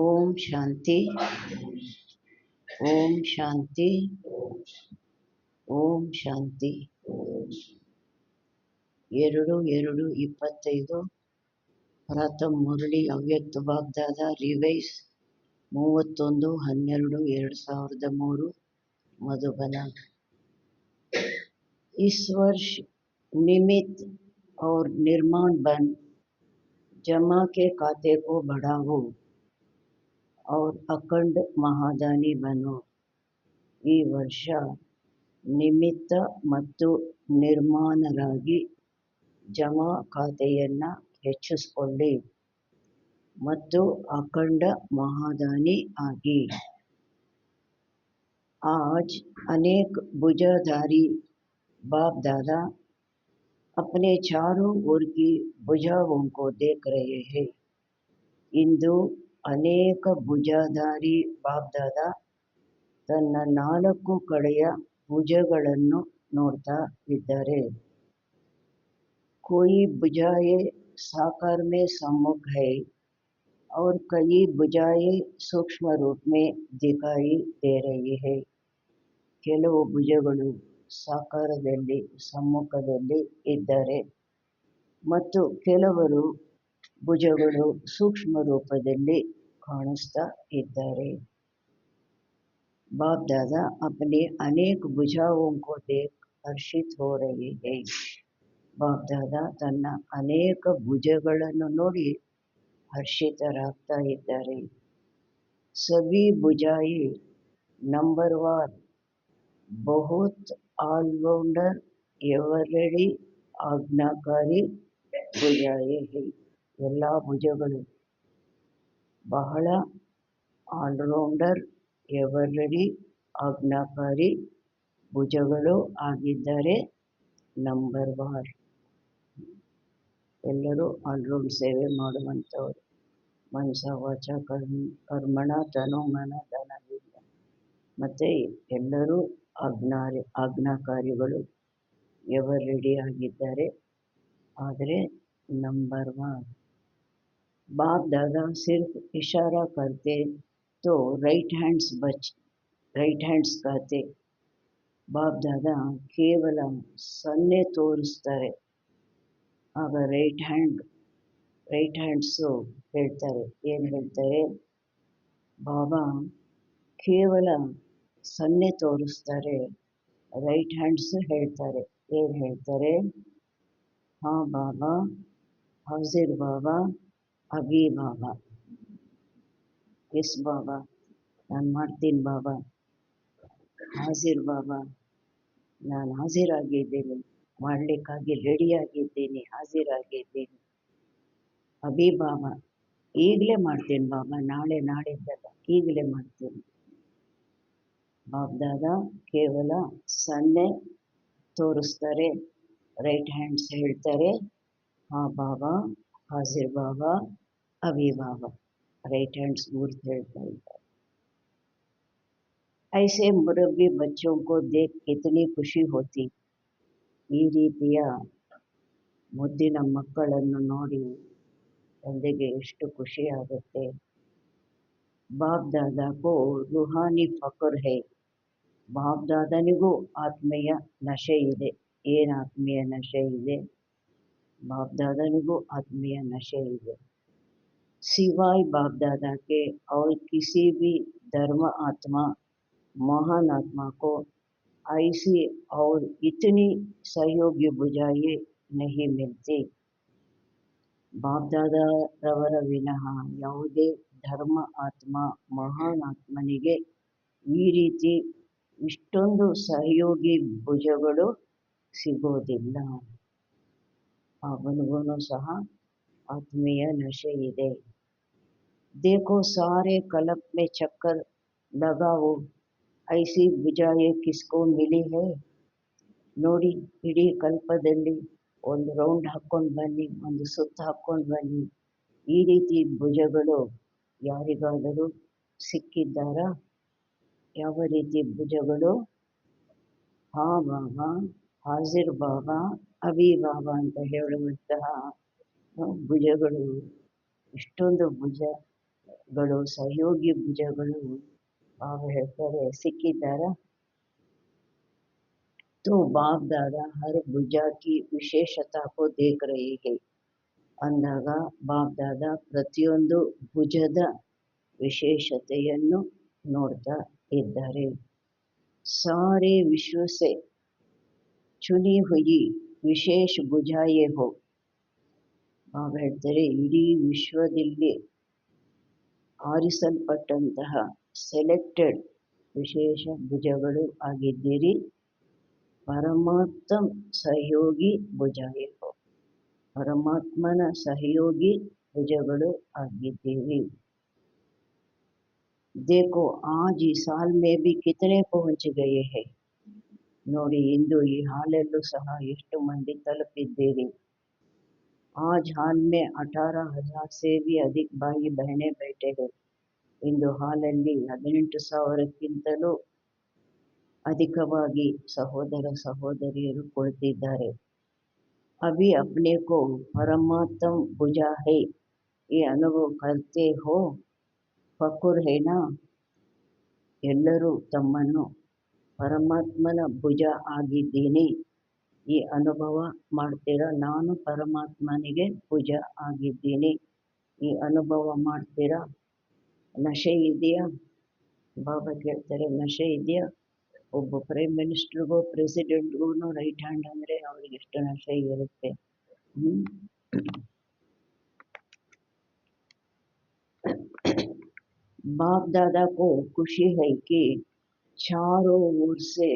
ಓಂ ಶಾಂತಿ. ಓಂ ಶಾಂತಿ. ಓಂ ಶಾಂತಿ. 2/2/25 ಪ್ರಥಮ ಮುರಳಿ ಅವ್ಯಕ್ತ ವಾಗ್ದಾದ ರಿವೈಸ್ 31/12/2003 मधुबना। इस वर्ष निमित्त और निर्माण बन जमा के खाते को बढ़ाओ और अखंड महादानी बनो। ಈ ವರ್ಷ ನಿಮಿತ್ತ ಮತ್ತು ನಿರ್ಮಾಣರಾಗಿ ಜಮಾ ಖಾತೆಯನ್ನು ಹೆಚ್ಚಿಸಿಕೊಳ್ಳಿ ಮತ್ತು ಅಖಂಡ महादानी आगी। आज अनेक भुजाधारी बाप दादा अपने चारों ओर की भुजाओं को देख रहे हैं। इंदु अनेक भुजाधारी बाप दादा ತನ್ನ 4 ಕಡೆಯ ಭುಜಗಳನ್ನು ನೋಡ್ತಾ ಇದ್ದಾರೆ। कोई भुजाएं साकार में सम्मुख है और कई भुजाएं सूक्ष्म रूप में दिखाई दे रही है। ಕೆಲವು ಭುಜಗಳು ಸಾಕಾರದಲ್ಲಿ ಸಮ್ಮುಖದಲ್ಲಿ ಇದ್ದಾರೆ ಮತ್ತು ಕೆಲವರು ಭುಜಗಳು ಸೂಕ್ಷ್ಮ ರೂಪದಲ್ಲಿ ಕಾಣಿಸ್ತಾ ಇದ್ದಾರೆ। बाप दादा अपने अनेक भुजाओं को देख हर्षित हो रहे हैं। बाप दादा ತನ್ನ ಅನೇಕ ಭುಜಗಳನ್ನು ನೋಡಿ ಹರ್ಷಿತರಾಗ್ತಾ ಇದ್ದಾರೆ। सभी भुजाएं नंबरवार बहुत ऑलराउंडर एवरेडी आज्ञाकारी भुजाएं है। ಎಲ್ಲ ಭುಜಗಳು ಬಹಳ ಆಲ್ರೌಂಡರ್ ಎವರೆಡಿ ಆಜ್ಞಾಕಾರಿ ಭುಜಗಳು ಆಗಿದ್ದಾರೆ। ನಂಬರ್ ವಾರ್ ಎಲ್ಲರೂ ಆಲ್ರೌಂಡ್ ಸೇವೆ ಮಾಡುವಂಥವ್ರು। ಮನಸ ವಾಚ ಕರ್ಮಣ ತನು ಮನ ಧನದಿಂದ ಮತ್ತು ಎಲ್ಲರೂ ಆಜ್ಞಾಕಾರಿಗಳು ಎವರೆಡಿ ಆಗಿದ್ದಾರೆ। ಆದರೆ ನಂಬರ್ ವಾರ್ बाप दादा सिर्फ इशारा करते तो राइट हैंड्स कहते। ಬಾಪ್ ದಾದಾ ಕೇವಲ ಸನ್ನೆ ತೋರಿಸ್ತಾರೆ, ಆಗ ರೈಟ್ ಹ್ಯಾಂಡ್ಸು ಹೇಳ್ತಾರೆ। ಏನು ಹೇಳ್ತಾರೆ? ಬಾಬಾ ಕೇವಲ ಸನ್ನೆ ತೋರಿಸ್ತಾರೆ, ರೈಟ್ ಹ್ಯಾಂಡ್ಸು ಹೇಳ್ತಾರೆ। ಏನು ಹೇಳ್ತಾರೆ? ಹಾಂ ಬಾಬಾ, ಹಾಜಿರ್ ಬಾಬಾ, ಅಭಿ ಬಾಬಾ। ಎಸ್ ಬಾಬಾ, ನಾನು ಮಾಡ್ತೀನಿ ಬಾಬಾ। ಹಾಜಿರ್ ಬಾಬಾ, ನಾನು ಹಾಜಿರಾಗಿದ್ದೀನಿ, ಮಾಡಲಿಕ್ಕಾಗಿ ರೆಡಿಯಾಗಿದ್ದೀನಿ, ಹಾಜಿರಾಗಿದ್ದೀನಿ। ಅಭಿ ಬಾಬಾ, ಈಗಲೇ ಮಾಡ್ತೀನಿ ಬಾಬಾ, ನಾಡಿದ್ದಲ್ಲ, ಈಗಲೇ ಮಾಡ್ತೀನಿ। ಬಾಪ್ ದಾದಾ ಕೇವಲ ಸನ್ನೆ ತೋರಿಸ್ತಾರೆ, ರೈಟ್ ಹ್ಯಾಂಡ್ಸ್ ಹೇಳ್ತಾರೆ, ಹಾಂ ಬಾಬಾ, ಹಾಜಿರ್ ಬಾಬಾ, ಅಭಿ ಬಾಬಾ, ರೈಟ್ ಹ್ಯಾಂಡ್ಸ್ ಗುರ್ತು ಹೇಳ್ತಾ ಇದ್ದಾರೆ। ऐसे मुरब्बी बच्चों को देख कितनी खुशी होती। ಈ ರೀತಿಯ ಮುದ್ದಿನ ಮಕ್ಕಳನ್ನು ನೋಡಿ ತಂದೆಗೆ ಎಷ್ಟು ಖುಷಿ ಆಗುತ್ತೆ। ಬಾಪ್ ದಾದಾ ಕೋ ರೂಹಾನಿ ಫಕರ್ ಹೈ। ಬಾಪ್ ದಾದನಿಗೂ ಆತ್ಮೀಯ ನಶೆ ಇದೆ। ಏನು ಆತ್ಮೀಯ ನಶೆ ಇದೆ? बाप दादानिಗೂ आत्मीय नशे ಇದೆ। सिवाय बाप दादा के और किसी भी धर्म आत्मा महान आत्मा को ऐसी और इतनी सहयोगी भुजाएं नहीं मिलती। ಬಾಪ್ ದಾದಾರವರ ವಿನಃ ಯಾವುದೇ ಧರ್ಮ ಆತ್ಮ ಮಹಾನ್ ಆತ್ಮನಿಗೆ ಈ ರೀತಿ ಇಷ್ಟೊಂದು ಸಹಯೋಗಿ ಭುಜಗಳು ಸಿಗೋದಿಲ್ಲ। ಅವನಿಗೂ ಸಹ ಆತ್ಮೀಯ ನಶೆ ಇದೆ। देखो सारे कल्प में चक्कर लगाओ, ऐसी भुजाएं किसको मिली है। ನೋಡಿ, ಇಡೀ ಕಲ್ಪದಲ್ಲಿ ಒಂದು ರೌಂಡ್ ಹಾಕ್ಕೊಂಡು ಬನ್ನಿ, ಒಂದು ಸುತ್ತ ಹಾಕ್ಕೊಂಡು ಬನ್ನಿ, ಈ ರೀತಿ ಭುಜಗಳು ಯಾರಿಗಾದರೂ ಸಿಕ್ಕಿದ್ದಾರಾ? ಯಾವ ರೀತಿ ಭುಜಗಳು? ಹಾಂ ಬಾಬಾ, ಹಾಜಿರ್ ಬಾಬಾ, ಅಭಿ ಬಾಬಾ ಅಂತ ಹೇಳುವಂತಹ ಭುಜಗಳು, ಇಷ್ಟೊಂದು ಭುಜ ಗಳು ಸಹಯೋಗಿ ಭುಜಗಳು ಬಾಬಾ ಹೇಳ್ತಾರೆ ಸಿಕ್ಕಿದ್ದಾರ. तो बाप दादा हर भुजा की विशेषता को देख रहे हैं ಅಂದಾಗ ಬಾಪ್ ದಾದಾ ಪ್ರತಿಯೊಂದು ಭುಜದ ವಿಶೇಷತೆಯನ್ನು ನೋಡ್ತಾ ಇದ್ದಾರೆ. ಸಾರೆ ವಿಶ್ವ ಸೆ ಚುನಿ ಹುಯಿ ವಿಶೇಷ ಭುಜಾಯೇ ಹೋ. ಬಾಬಾ ಹೇಳ್ತಾರೆ ಇಡೀ ವಿಶ್ವದಲ್ಲಿ ಆರಿಸಲ್ಪಟ್ಟಂತಹ ಸೆಲೆಕ್ಟೆಡ್ ವಿಶೇಷ ಭುಜಗಳು ಆಗಿದ್ದೀರಿ. ಪರಮಾತ್ಮ ಸಹಯೋಗಿ ಭುಜಾಯೇ ಹೋ. ಪರಮಾತ್ಮನ ಸಹಯೋಗಿ ಭುಜಗಳು ಆಗಿದ್ದೀವಿ. देखो आज ಈ साल में भी कितने पहुंच गए हैं. ನೋಡಿ ಇಂದು ಈ ಹಾಲಲ್ಲೂ ಸಹ ಎಷ್ಟು ಮಂದಿ ತಲುಪಿದ್ದೀರಿ. आज हाल में 18,000 से भी अधिक भाई बहने बैठे हैं. ಇಂದು ಹಾಲಲ್ಲಿ 18,000ಕ್ಕಿಂತಲೂ ಅಧಿಕವಾಗಿ ಸಹೋದರ ಸಹೋದರಿಯರು ಕುಳಿತಿದ್ದಾರೆ. अभी अपने को परमात्म भुजा है ये अनुभव करते हो. ಫಕುರ್ ಹೇನಾ. ಎಲ್ಲರೂ ತಮ್ಮನ್ನು ಪರಮಾತ್ಮನ ಭುಜ ಆಗಿದ್ದೀನಿ ಈ ಅನುಭವ ಮಾಡ್ತೀರಾ. ನಾನು ಪರಮಾತ್ಮನಿಗೆ ಭುಜ ಆಗಿದ್ದೀನಿ ಈ ಅನುಭವ ಮಾಡ್ತೀರಾ. ನಶೆ ಇದೆಯಾ. ಬಾಬಾ ಕೇಳ್ತಾರೆ ನಶೆ ಇದೆಯಾ. ಒಬ್ಬ ಪ್ರೈಮ್ ಮಿನಿಸ್ಟರ್ಗೂ ಪ್ರೆಸಿಡೆಂಟ್ಗೂ ರೈಟ್ ಹ್ಯಾಂಡ್ ಅಂದರೆ ಅವ್ರಿಗೆ ಎಷ್ಟು ನಶೆ ಇರುತ್ತೆ. बाप दादा को खुशी है कि चारों ओर से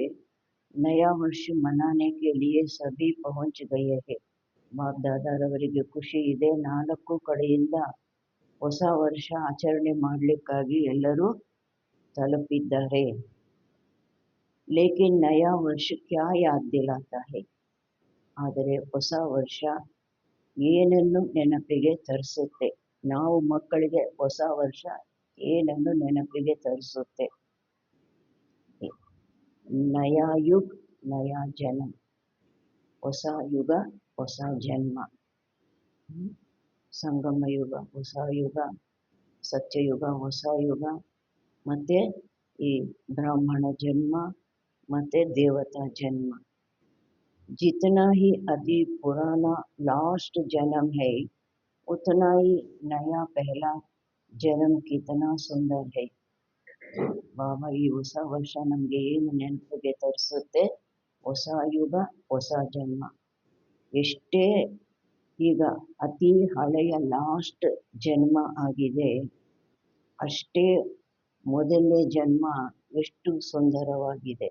नया वर्ष मनाने के लिए सभी पहुंच गए हैं. बाप दादाರವರಿಗೆ ಖುಷಿ ಇದೆ, ನಾಲ್ಕು ಕಡೆಯಿಂದ ಹೊಸ ವರ್ಷ ಆಚರಣೆ ಮಾಡಲಿಕ್ಕಾಗಿ ಎಲ್ಲರೂ ತಲುಪಿದ್ದಾರೆ. लेकिन नया वर्ष क्या याद दिलाता है. ಆದರೆ ಹೊಸ ವರ್ಷ ಏನನ್ನು ನೆನಪಿಗೆ ತರಿಸುತ್ತೆ. ನಾವು ಮಕ್ಕಳಿಗೆ ಹೊಸ ವರ್ಷ ಏನನ್ನು ನೆನಪಿಗೆ ತರಿಸುತ್ತೆ. ನಯಾ ಯುಗ್ ನಯಾ ಜನ್ಮ. ಹೊಸ ಯುಗ ಹೊಸ ಜನ್ಮ. ಸಂಗಮ ಯುಗ ಹೊಸ ಯುಗ, ಸತ್ಯಯುಗ ಹೊಸ ಯುಗ, ಮತ್ತೆ ಈ ಬ್ರಾಹ್ಮಣ ಜನ್ಮ ಮತ್ತೆ ದೇವತಾ ಜನ್ಮ. जितना ही अति पुराना लास्ट जन्म है उतना ही नया पहला जन्म कितना सुंदर है. ಬಾಬಾ ಈ ಹೊಸ ವರ್ಷ ನಮಗೆ ಏನು ನೆನಪಿಗೆ ತರಿಸುತ್ತೆ. ಹೊಸ ಯುಗ ಹೊಸ ಜನ್ಮ. ಎಷ್ಟೇ ಈಗ ಅತಿ ಹಳೆಯ ಲಾಸ್ಟ್ ಜನ್ಮ ಆಗಿದೆ ಅಷ್ಟೇ ಮೊದಲನೇ ಜನ್ಮ ಎಷ್ಟು ಸುಂದರವಾಗಿದೆ.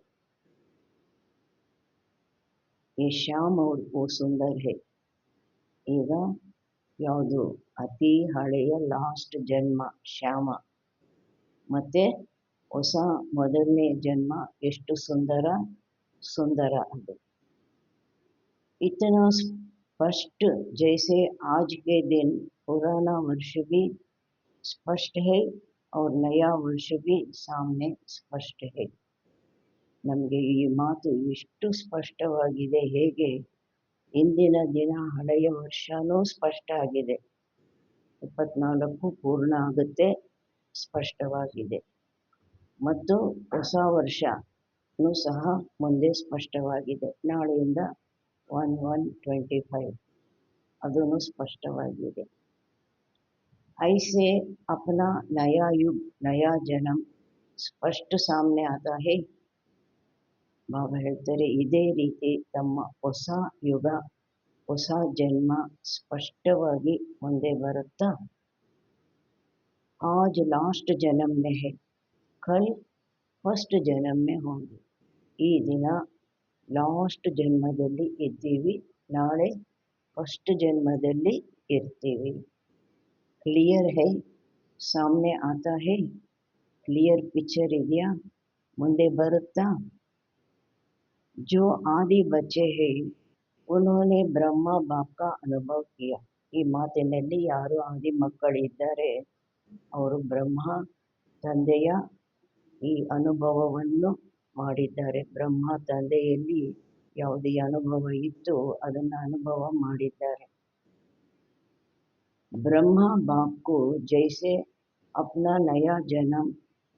ಈ ಶ್ಯಾಮ್ ಓ ಸುಂದರ್ ಹೇ. ಈಗ ಯಾವುದು ಅತಿ ಹಳೆಯ ಲಾಸ್ಟ್ ಜನ್ಮ ಶ್ಯಾಮ, ಮತ್ತೆ ಹೊಸ ಮೊದಲನೇ ಜನ್ಮ ಎಷ್ಟು ಸುಂದರ ಸುಂದರ ಅದು. इतना स्पष्ट जैसे आज के दिन पुराना वर्ष भी स्पष्ट है और नया वर्ष भी सामने स्पष्ट है. ನಮಗೆ ಈ ಮಾತು ಎಷ್ಟು ಸ್ಪಷ್ಟವಾಗಿದೆ. ಹೇಗೆ ಇಂದಿನ ದಿನ ಹಳೆಯ ವರ್ಷನೂ ಸ್ಪಷ್ಟ ಆಗಿದೆ. 24 ಪೂರ್ಣ ಆಗುತ್ತೆ, ಸ್ಪಷ್ಟವಾಗಿದೆ. ಮತ್ತು ಹೊಸ ವರ್ಷನೂ ಸಹ ಮುಂದೆ ಸ್ಪಷ್ಟವಾಗಿದೆ. ನಾಳೆಯಿಂದ 1/1/25 ಅದೂ ಸ್ಪಷ್ಟವಾಗಿದೆ. ऐसे अपना नया युग नया जन्म स्पष्ट सामने आता है. ಬಾಬಾ ಹೇಳ್ತಾರೆ ಇದೇ ರೀತಿ ತಮ್ಮ ಹೊಸ ಯುಗ ಹೊಸ ಜನ್ಮ ಸ್ಪಷ್ಟವಾಗಿ ಮುಂದೆ ಬರುತ್ತಾ. आज लास्ट जन्म में है, कल फर्स्ट जन्म में होंगे. ಈ ದಿನ ಲಾಸ್ಟ್ ಜನ್ಮದಲ್ಲಿ ಇದ್ದೀವಿ, ನಾಳೆ ಫಸ್ಟ್ ಜನ್ಮದಲ್ಲಿ ಇರ್ತೀವಿ. ಕ್ಲಿಯರ್ है सामने आता है. ಕ್ಲಿಯರ್ ಪಿಕ್ಚರ್ ಇದೆಯಾ, ಮುಂದೆ ಬರುತ್ತಾ. जो आदि बच्चे हैं उन्होंने ಬ್ರಹ್ಮ ಬಾಪ್ का अनुभव किया. ಈ ಮಾತಿನಲ್ಲಿ ಯಾರು ಆದಿ ಮಕ್ಕಳಿದ್ದಾರೆ ಅವರು ಬ್ರಹ್ಮ ತಂದೆಯ ಈ ಅನುಭವವನ್ನು ಮಾಡಿದ್ದಾರೆ. ಬ್ರಹ್ಮ ತಂದೆಯಲ್ಲಿ ಯಾವುದೇ ಅನುಭವ ಇತ್ತು ಅದನ್ನು ಅನುಭವ ಮಾಡಿದ್ದಾರೆ. ब्रह्मा बाप को जैसे अपना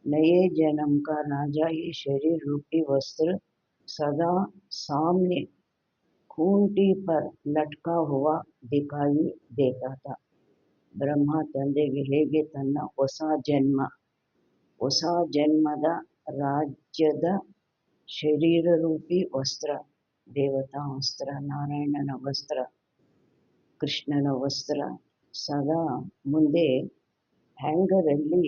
नए जन्म का राजा ये शरीर रूपी वस्त्र सदा सामने खूंटी पर लटका हुआ दिखाई देता था. ಬ್ರಹ್ಮ ತಂದೆಗೆ ಹೇಗೆ ತನ್ನ ಹೊಸ ಜನ್ಮದ ರಾಜ್ಯದ ಶರೀರರೂಪಿ ವಸ್ತ್ರ, ದೇವತಾ ವಸ್ತ್ರ, ನಾರಾಯಣನ ವಸ್ತ್ರ, ಕೃಷ್ಣನ ವಸ್ತ್ರ ಸದಾ ಮುಂದೆ ಹ್ಯಾಂಗರಲ್ಲಿ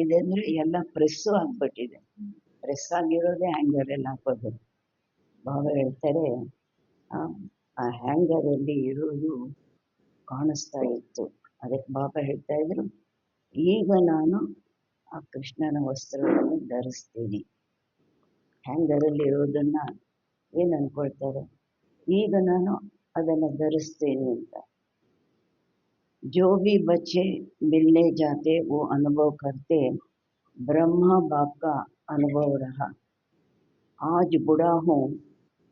ಇದೆ ಅಂದರೆ ಎಲ್ಲ ಪ್ರೆಸ್ಸು ಆಗ್ಬಿಟ್ಟಿದೆ. ಪ್ರೆಸ್ ಆಗಿರೋದೇ ಹ್ಯಾಂಗರಲ್ಲಿ ಹಾಕೋದು. ಬಾಬಾ ಹೇಳ್ತಾರೆ ಆ ಹ್ಯಾಂಗರಲ್ಲಿ ಇರೋದು ಕಾಣಿಸ್ತಾ ಇತ್ತು. ಅದಕ್ಕೆ ಬಾಬಾ ಹೇಳ್ತಾ ಇದ್ರು, ಈಗ ನಾನು ಆ ಕೃಷ್ಣನ ವಸ್ತ್ರವನ್ನು ಧರಿಸ್ತೀನಿ. ಹ್ಯಾಂಗರಲ್ಲಿ ಇರೋದನ್ನ ಏನು ಅನ್ಕೊಳ್ತಾರೆ, ಈಗ ನಾನು ಅದನ್ನು ಧರಿಸ್ತೀನಿ ಅಂತ. जो भी बच्चे मिलने जाते वो अनुभव करते, ब्रह्मा बाप का अनुभव रहा. आज बूढ़ा हूँ,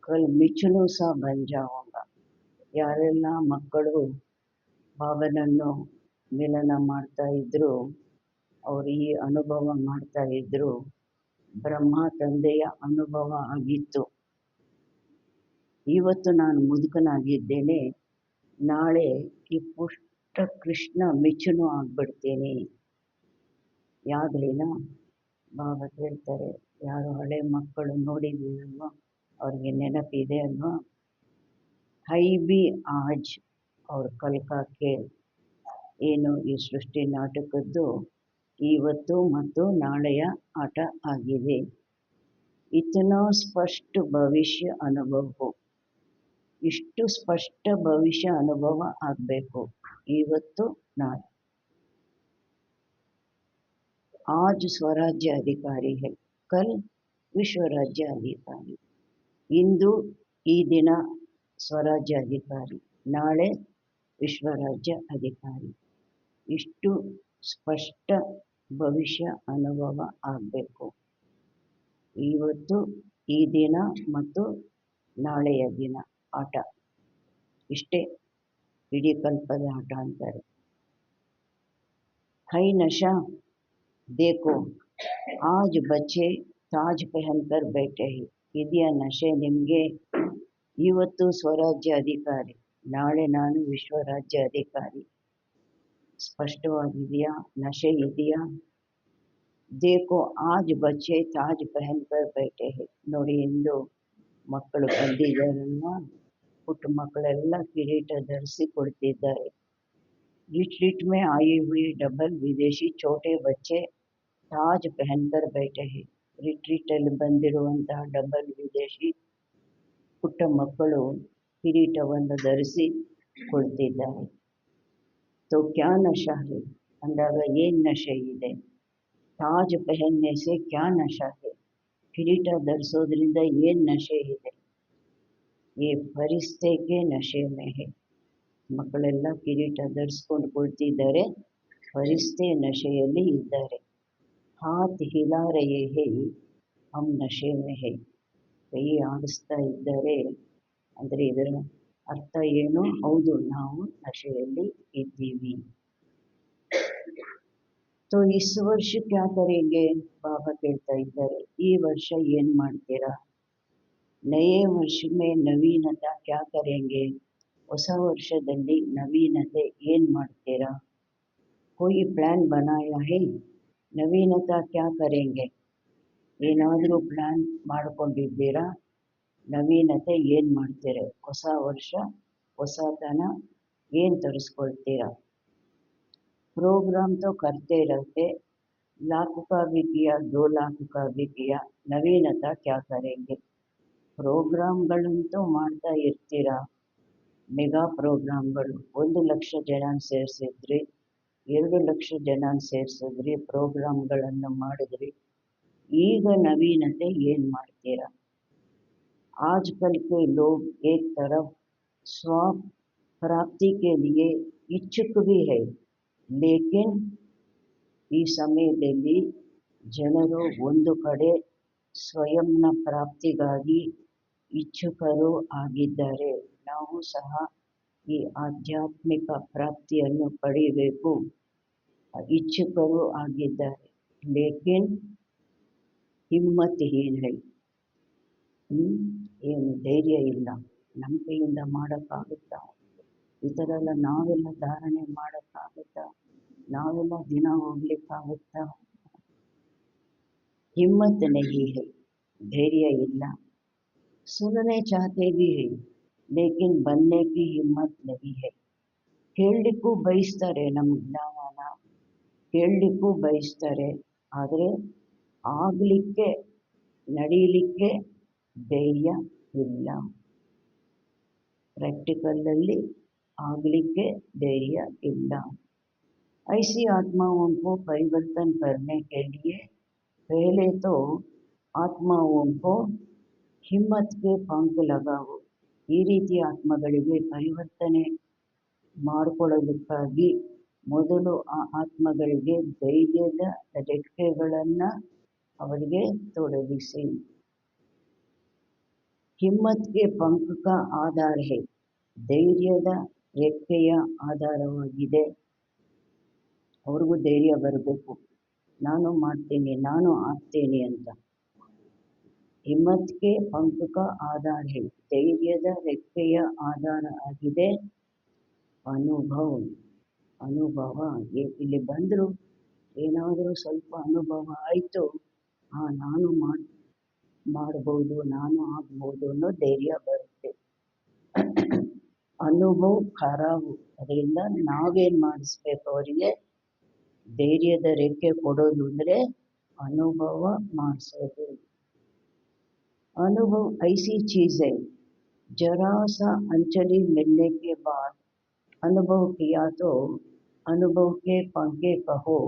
कल मिचुनु सा बन जाऊंगा. ಯಾರೆಲ್ಲ ಮಕ್ಕಳು ಬಾಬನನ್ನು ಮಿಲನ ಮಾಡ್ತಾ ಇದ್ರು, ಅವರು ಈ ಅನುಭವ ಮಾಡ್ತಾ ಇದ್ರು. ಬ್ರಹ್ಮ ತಂದೆಯ ಅನುಭವ ಆಗಿತ್ತು. ಇವತ್ತು ನಾನು ಮುದುಕನಾಗಿದ್ದೇನೆ, ನಾಳೆ ಈ ಪುಷ್ಟ ಕೃಷ್ಣ ಮಿಚುನು ಆಗ್ಬಿಡ್ತೀನಿ. ಯಾಗ್ಲಿನ ಬಾಬಾ ಹೇಳ್ತಾರೆ, ಯಾರು ಹಳೆ ಮಕ್ಕಳು ನೋಡಿದ್ದೀರಲ್ವ ಅವ್ರಿಗೆ ನೆನಪಿದೆ ಅಲ್ವಾ. ಹೈ ಬಿ ಆಜ್ ಅವ್ರ ಕಲ್ಕಾಕ್ಕೆ ಏನು ಈ ಸೃಷ್ಟಿ ನಾಟಕದ್ದು ಇವತ್ತು ಮತ್ತು ನಾಳೆಯ ಆಟ ಆಗಿದೆ. ಇತನಾ ಸ್ಪಷ್ಟ ಭವಿಷ್ಯ ಅನುಭವ, ಇಷ್ಟು ಸ್ಪಷ್ಟ ಭವಿಷ್ಯ ಅನುಭವ ಆಗಬೇಕು ಇವತ್ತು ನಾಳೆ. आज स्वराज्य अधिकारी है, कल विश्व राज्य अधिकारी. ಇಂದು ಈ ದಿನ ಸ್ವರಾಜ್ಯ ಅಧಿಕಾರಿ, ನಾಳೆ ವಿಶ್ವರಾಜ್ಯ ಅಧಿಕಾರಿ. ಇಷ್ಟು ಸ್ಪಷ್ಟ ಭವಿಷ್ಯ ಅನುಭವ ಆಗಬೇಕು ಇವತ್ತು ಈ ದಿನ ಮತ್ತು ನಾಳೆಯ ದಿನ ಆಟ. ಇಷ್ಟೇ ಇಡೀ ಕಲ್ಪದ ಆಟ ಅಂತಾರೆ. ಹೈ ನಶಾ देखो आज बच्चे ताज पहनकर बैठे हैं. ಇದೆಯಾ ನಶೆ ನಿಮಗೆ? ಇವತ್ತು ಸ್ವರಾಜ್ಯ ಅಧಿಕಾರಿ, ನಾಳೆ ನಾನು ವಿಶ್ವರಾಜ್ಯ ಅಧಿಕಾರಿ. ಸ್ಪಷ್ಟವಾಗಿದೆಯಾ? ನಶೆ ಇದೆಯಾ? देखो आज बच्चे ताज पहनकर बैठे हैं. ನೋಡಿ, ಇಂದು ಮಕ್ಕಳು ಬಂದಿದ್ದಾರಲ್ವಾ, ಪುಟ್ಟ ಮಕ್ಕಳೆಲ್ಲ ಕಿರೀಟ ಧರಿಸಿ ಕೊಡ್ತಿದ್ದಾರೆ. रिट्रीट में आए हुए डबल विदेशी छोटे बच्चे ताज पहनकर बैठे हैं. ರಿಟ್ರೀಟಲ್ಲಿ ಬಂದಿರುವಂತಹ ಡಬಲ್ ವಿದೇಶಿ ಪುಟ್ಟ ಮಕ್ಕಳು ಕಿರೀಟವನ್ನು ಧರಿಸಿ ಕೊಳ್ತಿದ್ದಾರೆ. तो क्या नशा है ಅಂದಾಗ ಏನು ನಶೆ ಇದೆ? ತಾಜ್ ಪಹನ್ನೆ ಸೆ ಕ್ಯಾ ನಶಾ है, ಕಿರೀಟ ಧರಿಸೋದ್ರಿಂದ ಏನು ನಶೆ ಇದೆ? ಈ ಫರಿಸ್ತೆಗೆ ನಶೆ ಮೇ ಹೈ. ಮಕ್ಕಳೆಲ್ಲ ಕಿರೀಟ ಧರಿಸ್ಕೊಂಡು ಕೊಳ್ತಿದ್ದಾರೆ, ಫರಿಸ್ತೆ ನಶೆಯಲ್ಲಿ ಇದ್ದಾರೆ. ಹಾತ್ ಹಿಲಾ ರಹೆ ಹೈ, ಹಮ್ ನಶೆ ಮೇ ಹೈ. ಕೈ ಆಡಿಸ್ತಾ ಇದ್ದಾರೆ ಅಂದರೆ ಇದರ ಅರ್ಥ ಏನು? ಹೌದು, ನಾವು ನಶೆಯಲ್ಲಿ ಇದ್ದೀವಿ. तो इस वर्ष क्या करेंगे? ಬಾಬಾ ಕೇಳ್ತಾ ಇದ್ದಾರೆ, ಈ ವರ್ಷ ಏನು ಮಾಡ್ತೀರಾ? ನಯೇ ವರ್ಷ ಮೇ ನವೀನತಾ ಕ್ಯಾ ಕರೆಂಗೆ? ಹೊಸ ವರ್ಷದಲ್ಲಿ ನವೀನತೆ ಏನು ಮಾಡ್ತೀರಾ? कोई ಪ್ಲ್ಯಾನ್ ಬನಾಯಾ ಹೈ? ನವೀನತಾ ಕ್ಯಾ ಕರೆಂಗೆ? ಏನಾದರೂ ಪ್ಲ್ಯಾನ್ ಮಾಡಿಕೊಂಡಿದ್ದೀರಾ? ನವೀನತೆ ಏನು ಮಾಡ್ತೀರಾ? ಹೊಸ ವರ್ಷ ಹೊಸತನ ಏನು ತರಿಸ್ಕೊಳ್ತೀರಾ? प्रोग्राम तो करते रहते, लाख का भी किया, 2 लाख का भी किया, ನವೀನತಾ ಕ್ಯಾ ಕರೆಂಗೆ? ಪ್ರೋಗ್ರಾಮ್ಗಳಂತೂ ಮಾಡ್ತಾ ಇರ್ತೀರಾ, ಮೆಗಾ ಪ್ರೋಗ್ರಾಮ್ಗಳು. 1 ಲಕ್ಷ ಜನ ಸೇರಿಸಿದ್ರಿ, 2 ಲಕ್ಷ ಜನ ಸೇರಿಸಿದ್ರಿ, ಪ್ರೋಗ್ರಾಮ್ಗಳನ್ನು ಮಾಡಿದ್ರಿ. ಈಗ ನವೀನತೆ ಏನು ಮಾಡ್ತೀರಾ? आजकल के लोग एक तरफ स्व प्राप्ति के लिए इच्छुक भी है, ಲೇಕಿನ್ ಈ ಸಮಯದಲ್ಲಿ ಜನರು ಒಂದು ಕಡೆ ಸ್ವಯಂನ ಪ್ರಾಪ್ತಿಗಾಗಿ ಇಚ್ಛುಕರು ಆಗಿದ್ದಾರೆ. ನಾವು ಸಹ ಈ ಆಧ್ಯಾತ್ಮಿಕ ಪ್ರಾಪ್ತಿಯನ್ನು ಪಡೆಯಬೇಕು ಇಚ್ಛುಕರು ಆಗಿದ್ದಾರೆ. ಲೇಕಿನ್ ಹಿಮ್ಮತ್ಹೀನ್ ಹೈ, ಏನು ಧೈರ್ಯ ಇಲ್ಲ, ನಮ್ಮ ಕೈಯಿಂದ ಮಾಡೋಕ್ಕಾಗುತ್ತಾ, ಈ ಥರ ಎಲ್ಲ ನಾವೆಲ್ಲ ಧಾರಣೆ ಮಾಡೋಕ್ಕಾಗುತ್ತಾ, ನಾವೆಲ್ಲ ದಿನ ಹೋಗ್ಲಿಕ್ಕಾಗುತ್ತಾ? ಹಿಮ್ಮತ್ ನಹೀ ಹೈ, ಧೈರ್ಯ ಇಲ್ಲ. ಸುನನೆ ಚಾಹತೆ ಭಿ ಹೈ ಲೇಕಿನ್ ಬನ್ನೆ ಕಿ ಹಿಮ್ಮತ್ ನಹೀ ಹೈ. ಕೇಳಲಿಕ್ಕೂ ಬಯಸ್ತಾರೆ, ನಮ್ಮ ಜ್ಞಾನನ ಕೇಳಲಿಕ್ಕೂ ಬಯಸ್ತಾರೆ, ಆದರೆ ಆಗಲಿಕ್ಕೆ ನಡೀಲಿಕ್ಕೆ ಧೈರ್ಯ ಇಲ್ಲ. प्रैक्टिकल ಆಗಲಿಕ್ಕೆ ಧೈರ್ಯ ಇಲ್ಲ. ऐसी आत्माओं को परिवर्तन करने के लिए पहले तो आत्माओं को हिम्मत के पंख लगाओ. ಈ ರೀತಿ ಆತ್ಮಗಳಿಗೆ ಪರಿವರ್ತನೆ ಮಾಡಿಕೊಳ್ಳೋದಕ್ಕಾಗಿ ಮೊದಲು ಆ ಆತ್ಮಗಳಿಗೆ ಧೈರ್ಯದ ರೆಕ್ಕೆಗಳನ್ನು ಅವರಿಗೆ ತೊಡಗಿಸಿ. ಹಿಮ್ಮತ್ ಕೆ ಪಂಖ ಕಾ ಆಧಾರ ಹೈ, ಧೈರ್ಯದ ರೆಕ್ಕೆಯ ಆಧಾರವಾಗಿದೆ. ಅವ್ರಿಗೂ ಧೈರ್ಯ ಬರಬೇಕು, ನಾನು ಮಾಡ್ತೀನಿ, ನಾನು ಆಗ್ತೀನಿ ಅಂತ. ಹಿಮ್ಮತ್ ಕೆ ಪಂಖ ಕಾ ಆಧಾರ ಹೈ, ಧೈರ್ಯದ ರೆಕ್ಕೆಯ ಆಧಾರ ಆಗಿದೆ ಅನುಭವ. ಅನುಭವ ಇಲ್ಲಿ ಬಂದರು, ಏನಾದರೂ ಸ್ವಲ್ಪ ಅನುಭವ ಆಯಿತು, ನಾನು ಮಾಡ್ಬೋದು, ನಾನು ಆಗ್ಬೋದು ಅನ್ನೋ ಧೈರ್ಯ ಬರುತ್ತೆ. ಅನುಭವ ಖರಾಬು, ಅದರಿಂದ ನಾವೇನು ಮಾಡಿಸ್ಬೇಕು, ಅವರಿಗೆ ಧೈರ್ಯದ ರೆಕ್ಕೆ ಕೊಡೋದು ಅಂದರೆ ಅನುಭವ ಮಾಡಿಸೋದು. अनुभव ऐसी चीज़ है, जरा सा अंचली मिलने के बाद अनुभव किया तो अनुभव के पंखे कहो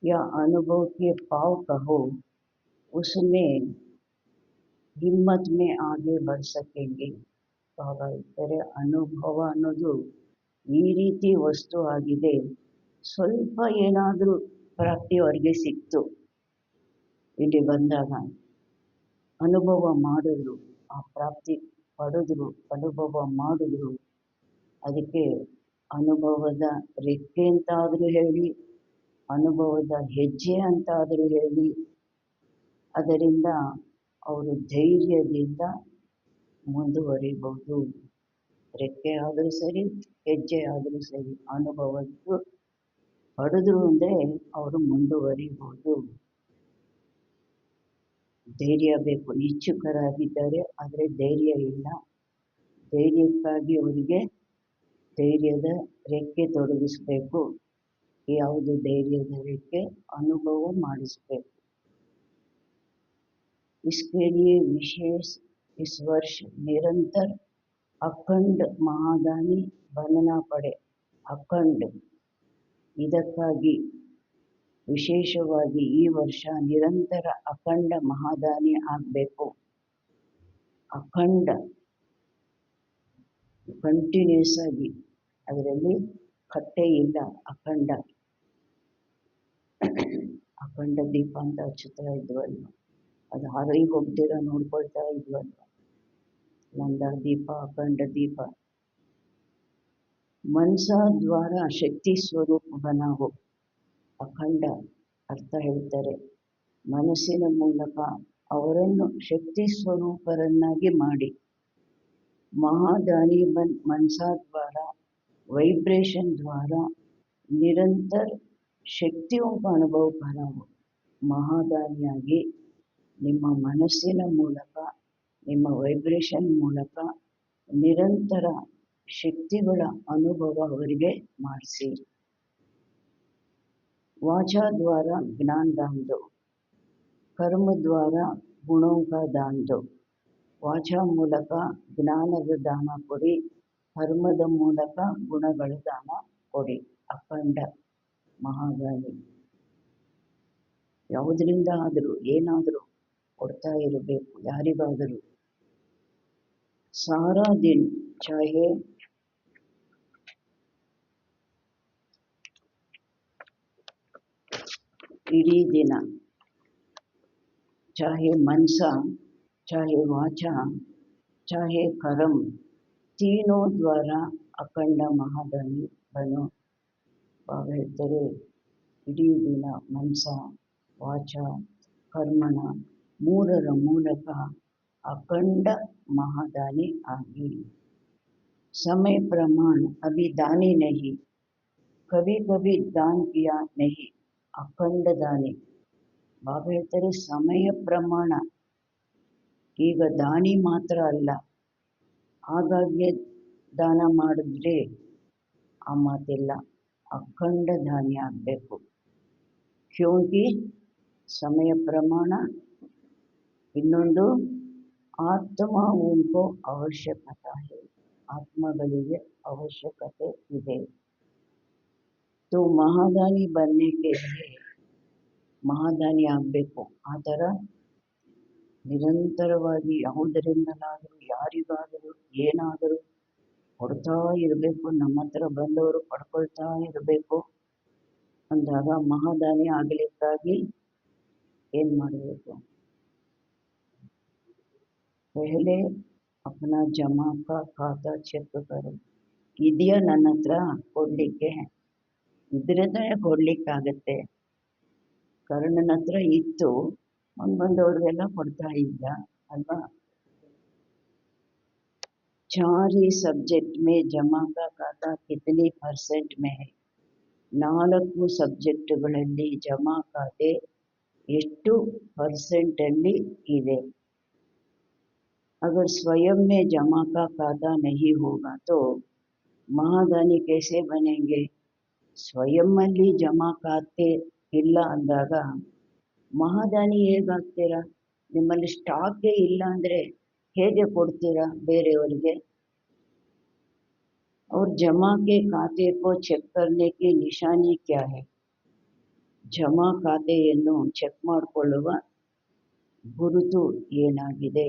या अनुभव के पाँव कहो, उसमें हिम्मत में आगे बढ़ सकेंगे. ಹಾಗಾದರೆ ಅನುಭವ ಅನ್ನೋದು ಈ ರೀತಿ ವಸ್ತು ಆಗಿದೆ. ಸ್ವಲ್ಪ ಏನಾದರೂ ಪ್ರಾಪ್ತಿ ಅವರಿಗೆ ಸಿಕ್ತು, ಇಲ್ಲಿ ಬಂದಾಗ ಅನುಭವ ಮಾಡಿದ್ರು, ಆ ಪ್ರಾಪ್ತಿ ಪಡೆದ್ರು, ಅನುಭವ ಮಾಡಿದ್ರು, ಅದಕ್ಕೆ ಅನುಭವದ ರೆಕ್ಕೆ ಅಂತಾದರೂ ಹೇಳಿ, ಅನುಭವದ ಹೆಜ್ಜೆ ಅಂತಾದರೂ ಹೇಳಿ, ಅದರಿಂದ ಅವರು ಧೈರ್ಯದಿಂದ ಮುಂದುವರಿಬಹುದು. ರೆಕ್ಕೆ ಆದರೂ ಸರಿ, ಹೆಜ್ಜೆ ಆದರೂ ಸರಿ, ಅನುಭವದ್ದು ಪಡೆದ್ರು ಅಂದರೆ ಅವರು ಮುಂದುವರಿಬಹುದು. ಧೈರ್ಯ ಬೇಕು. ಇಚ್ಛುಕರಾಗಿದ್ದಾರೆ, ಆದರೆ ಧೈರ್ಯ ಇಲ್ಲ. ಧೈರ್ಯಕ್ಕಾಗಿ ಅವರಿಗೆ ಧೈರ್ಯದ ರೆಕ್ಕೆ ತೊಡಗಿಸ್ಬೇಕು. ಯಾವುದು ಧೈರ್ಯದ ರೆಕ್ಕೆ? ಅನುಭವ ಮಾಡಿಸ್ಬೇಕು. इसके लिए विशेष इस वर्ष निरंतर अखंड महादानी बनना पड़े. अखंड, ಇದಕ್ಕಾಗಿ ವಿಶೇಷವಾಗಿ ಈ ವರ್ಷ ನಿರಂತರ ಅಖಂಡ ಮಹಾದಾನಿ ಆಗಬೇಕು. ಅಖಂಡ, ಕಂಟಿನ್ಯೂಸ್ ಆಗಿ, ಅದರಲ್ಲಿ ಕಟ್ಟೆ ಇಲ್ಲ. ಅಖಂಡ, ಅಖಂಡ ದೀಪ ಅಂತ ಹಚ್ಚುತ್ತಾ ಇದ್ವಲ್ವ, ಅದು ಹಾರಿಗೆ ಹೋಗ್ದಿರ ನೋಡ್ಕೊಳ್ತಾ ಇದ್ವಲ್ವ, ನಂದ ದೀಪ, ಅಖಂಡ ದೀಪ. ಮನಸಾ ದ್ವಾರ ಶಕ್ತಿ ಸ್ವರೂಪ ಬನಾವೋ. ಅಖಂಡ ಅರ್ಥ ಹೇಳ್ತಾರೆ, ಮನಸ್ಸಿನ ಮೂಲಕ ಅವರನ್ನು ಶಕ್ತಿ ಸ್ವರೂಪರನ್ನಾಗಿ ಮಾಡಿ. ಮಹಾದಾನಿ ಮನಸಾ ದ್ವಾರ, ವೈಬ್ರೇಷನ್ ದ್ವಾರ ನಿರಂತರ ಶಕ್ತಿಯೋ ಅನುಭವ ಬನಾವೋ. ಮಹಾದಾನಿಯಾಗಿ ನಿಮ್ಮ ಮನಸ್ಸಿನ ಮೂಲಕ, ನಿಮ್ಮ ವೈಬ್ರೇಷನ್ ಮೂಲಕ ನಿರಂತರ ಶಕ್ತಿಗಳ ಅನುಭವ ಅವರಿಗೆ ಮಾಡಿಸಿ. वाचा द्वारा ज्ञान दान दो, कर्म द्वारा गुणों का दान दो. ವಾಚಾ ಮೂಲಕ ಜ್ಞಾನದ ದಾನ ಕೊಡಿ, ಕರ್ಮದ ಮೂಲಕ ಗುಣಗಳ ದಾನ ಕೊಡಿ. ಅಖಂಡ ಮಹಾದಾನಿ. ಯಾವುದರಿಂದ ಆದರೂ ಏನಾದರೂ ಕೊಡ್ತಾ ಇರಬೇಕು ಯಾರಿಗಾದರೂ. ಸಾರಾ ದಿನ ಚಾಹೆ ಇಡೀ ದಿನ, चाहे मनसा, चाहे वाचा, चाहे कर्म, तीनों द्वारा ಅಖಂಡ ಮಹಾದಾನಿ ಬನು. ಭಾವ ಹೇಳ್ತಾರೆ, ಇಡೀ ದಿನ ಮನಸ ವಾಚ ಕರ್ಮಣ ಮೂರರ ಮೂಲಕ ಅಖಂಡ ಮಹಾದಾನಿ ಆಗಿ. समय प्रमाण अभी दानी नहीं, कभी कभी दान किया नहीं, ಅಖಂಡ ದಾನಿ. ಬಾಬಾ ಹೇಳ್ತಾರೆ, ಸಮಯ ಪ್ರಮಾಣ ಈಗ ದಾನಿ ಮಾತ್ರ ಅಲ್ಲ, ಆಗಾಗ್ಗೆ ದಾನ ಮಾಡಿದ್ರೆ ಆ ಮಾತಿಲ್ಲ, ಅಖಂಡ ದಾನಿ ಆಗಬೇಕು. ಕ್ಯೋಂಕಿ ಸಮಯ ಪ್ರಮಾಣ, ಇನ್ನೊಂದು ಆತ್ಮ ಉಂಕೋ ಅವಶ್ಯಕತೆ ಇದೆ, ಆತ್ಮಗಳಿಗೆ ಅವಶ್ಯಕತೆ ಇದೆ. तो महादानी बनने के लिए ಮಹಾದಾನಿ ಆಗಬೇಕು. ಆ ಥರ ನಿರಂತರವಾಗಿ ಯಾವುದರಿಂದಲಾದರೂ ಯಾರಿಗಾದರೂ ಏನಾದರೂ ಕೊಡ್ತಾ ಇರಬೇಕು. ನಮ್ಮ ಹತ್ರ ಬಂದವರು ಪಡ್ಕೊಳ್ತಾ ಇರಬೇಕು ಅಂದಾಗ ಮಹಾದಾನಿ ಆಗಲಿಕ್ಕಾಗಿ ಏನು ಮಾಡಬೇಕು? ಪೆಹಲೆ ಅಪ್ನಾ ಜಮಾ ಕಾ ಖಾತಾ ಚೆಕ್ ಕರು. ಇದೆಯಾ ನನ್ನ ಹತ್ರ ಕೊಡಲಿಕ್ಕೆ? ಇದ್ರೇ ಕೊಡ್ಲಿಕ್ಕಾಗತ್ತೆ. ಕರ್ಣನ ಹತ್ರ ಇತ್ತು, ಬಂದವ್ರಿಗೆಲ್ಲ ಕೊಡ್ತಾ ಇದ್ದ ಅಲ್ವಾ. 4 ही सब्जेक्ट में जमा का खाता कितनी % में है? 4 ಸಬ್ಜೆಕ್ಟ್ಗಳಲ್ಲಿ ಜಮಾ ಖಾತೆ ಎಷ್ಟು % ಇದೆ? अगर स्वयं में जमा का खाता नहीं होगा तो महादानी कैसे बनेंगे? ಸ್ವಯಂ ಅಲ್ಲಿ ಜಮಾ ಖಾತೆ ಇಲ್ಲ ಅಂದಾಗ ಮಹಾದಾನಿ ಹೇಗಾಗ್ತೀರಾ? ನಿಮ್ಮಲ್ಲಿ ಸ್ಟಾಕೇ ಇಲ್ಲ ಅಂದರೆ ಹೇಗೆ ಕೊಡ್ತೀರಾ ಬೇರೆಯವರಿಗೆ? और जमा के खाते को चेक करने की निशानी क्या है? ಜಮಾ ಖಾತೆಯನ್ನು ಚೆಕ್ ಮಾಡಿಕೊಳ್ಳುವ ಗುರುತು ಏನಾಗಿದೆ?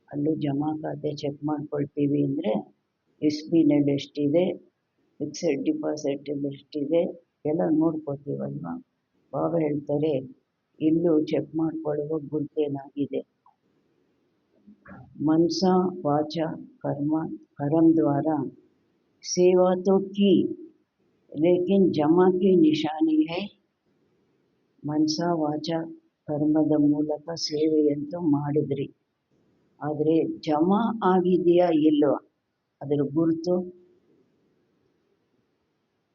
ಅಲ್ಲೂ ಜಮಾ ಖಾತೆ ಚೆಕ್ ಮಾಡ್ಕೊಳ್ತೀವಿ ಅಂದರೆ SBನಲ್ಲಿ ಎಷ್ಟಿದೆ, ಫಿಕ್ಸೆಡ್ ಡಿಪಾಸಿಟಲ್ಲಿ ಎಷ್ಟಿದೆ ಎಲ್ಲ ನೋಡ್ಕೋತೀವಲ್ವ. ಬಾಬಾ ಹೇಳ್ತಾರೆ, ಇಲ್ಲೂ ಚೆಕ್ ಮಾಡಿಕೊಳ್ಳುವ ಗುರುತೇನಾಗಿದೆ? मनसा वाचा कर्म द्वारा सेवा तो की, लेकिन जमा की निशानी है. मनसा वाचा ಕರ್ಮದ ಮೂಲಕ ಸೇವೆಯಂತೂ ಮಾಡಿದ್ರಿ, ಆದರೆ ಜಮಾ ಆಗಿದೆಯಾ ಇಲ್ವಾ ಅದರ ಗುರುತು?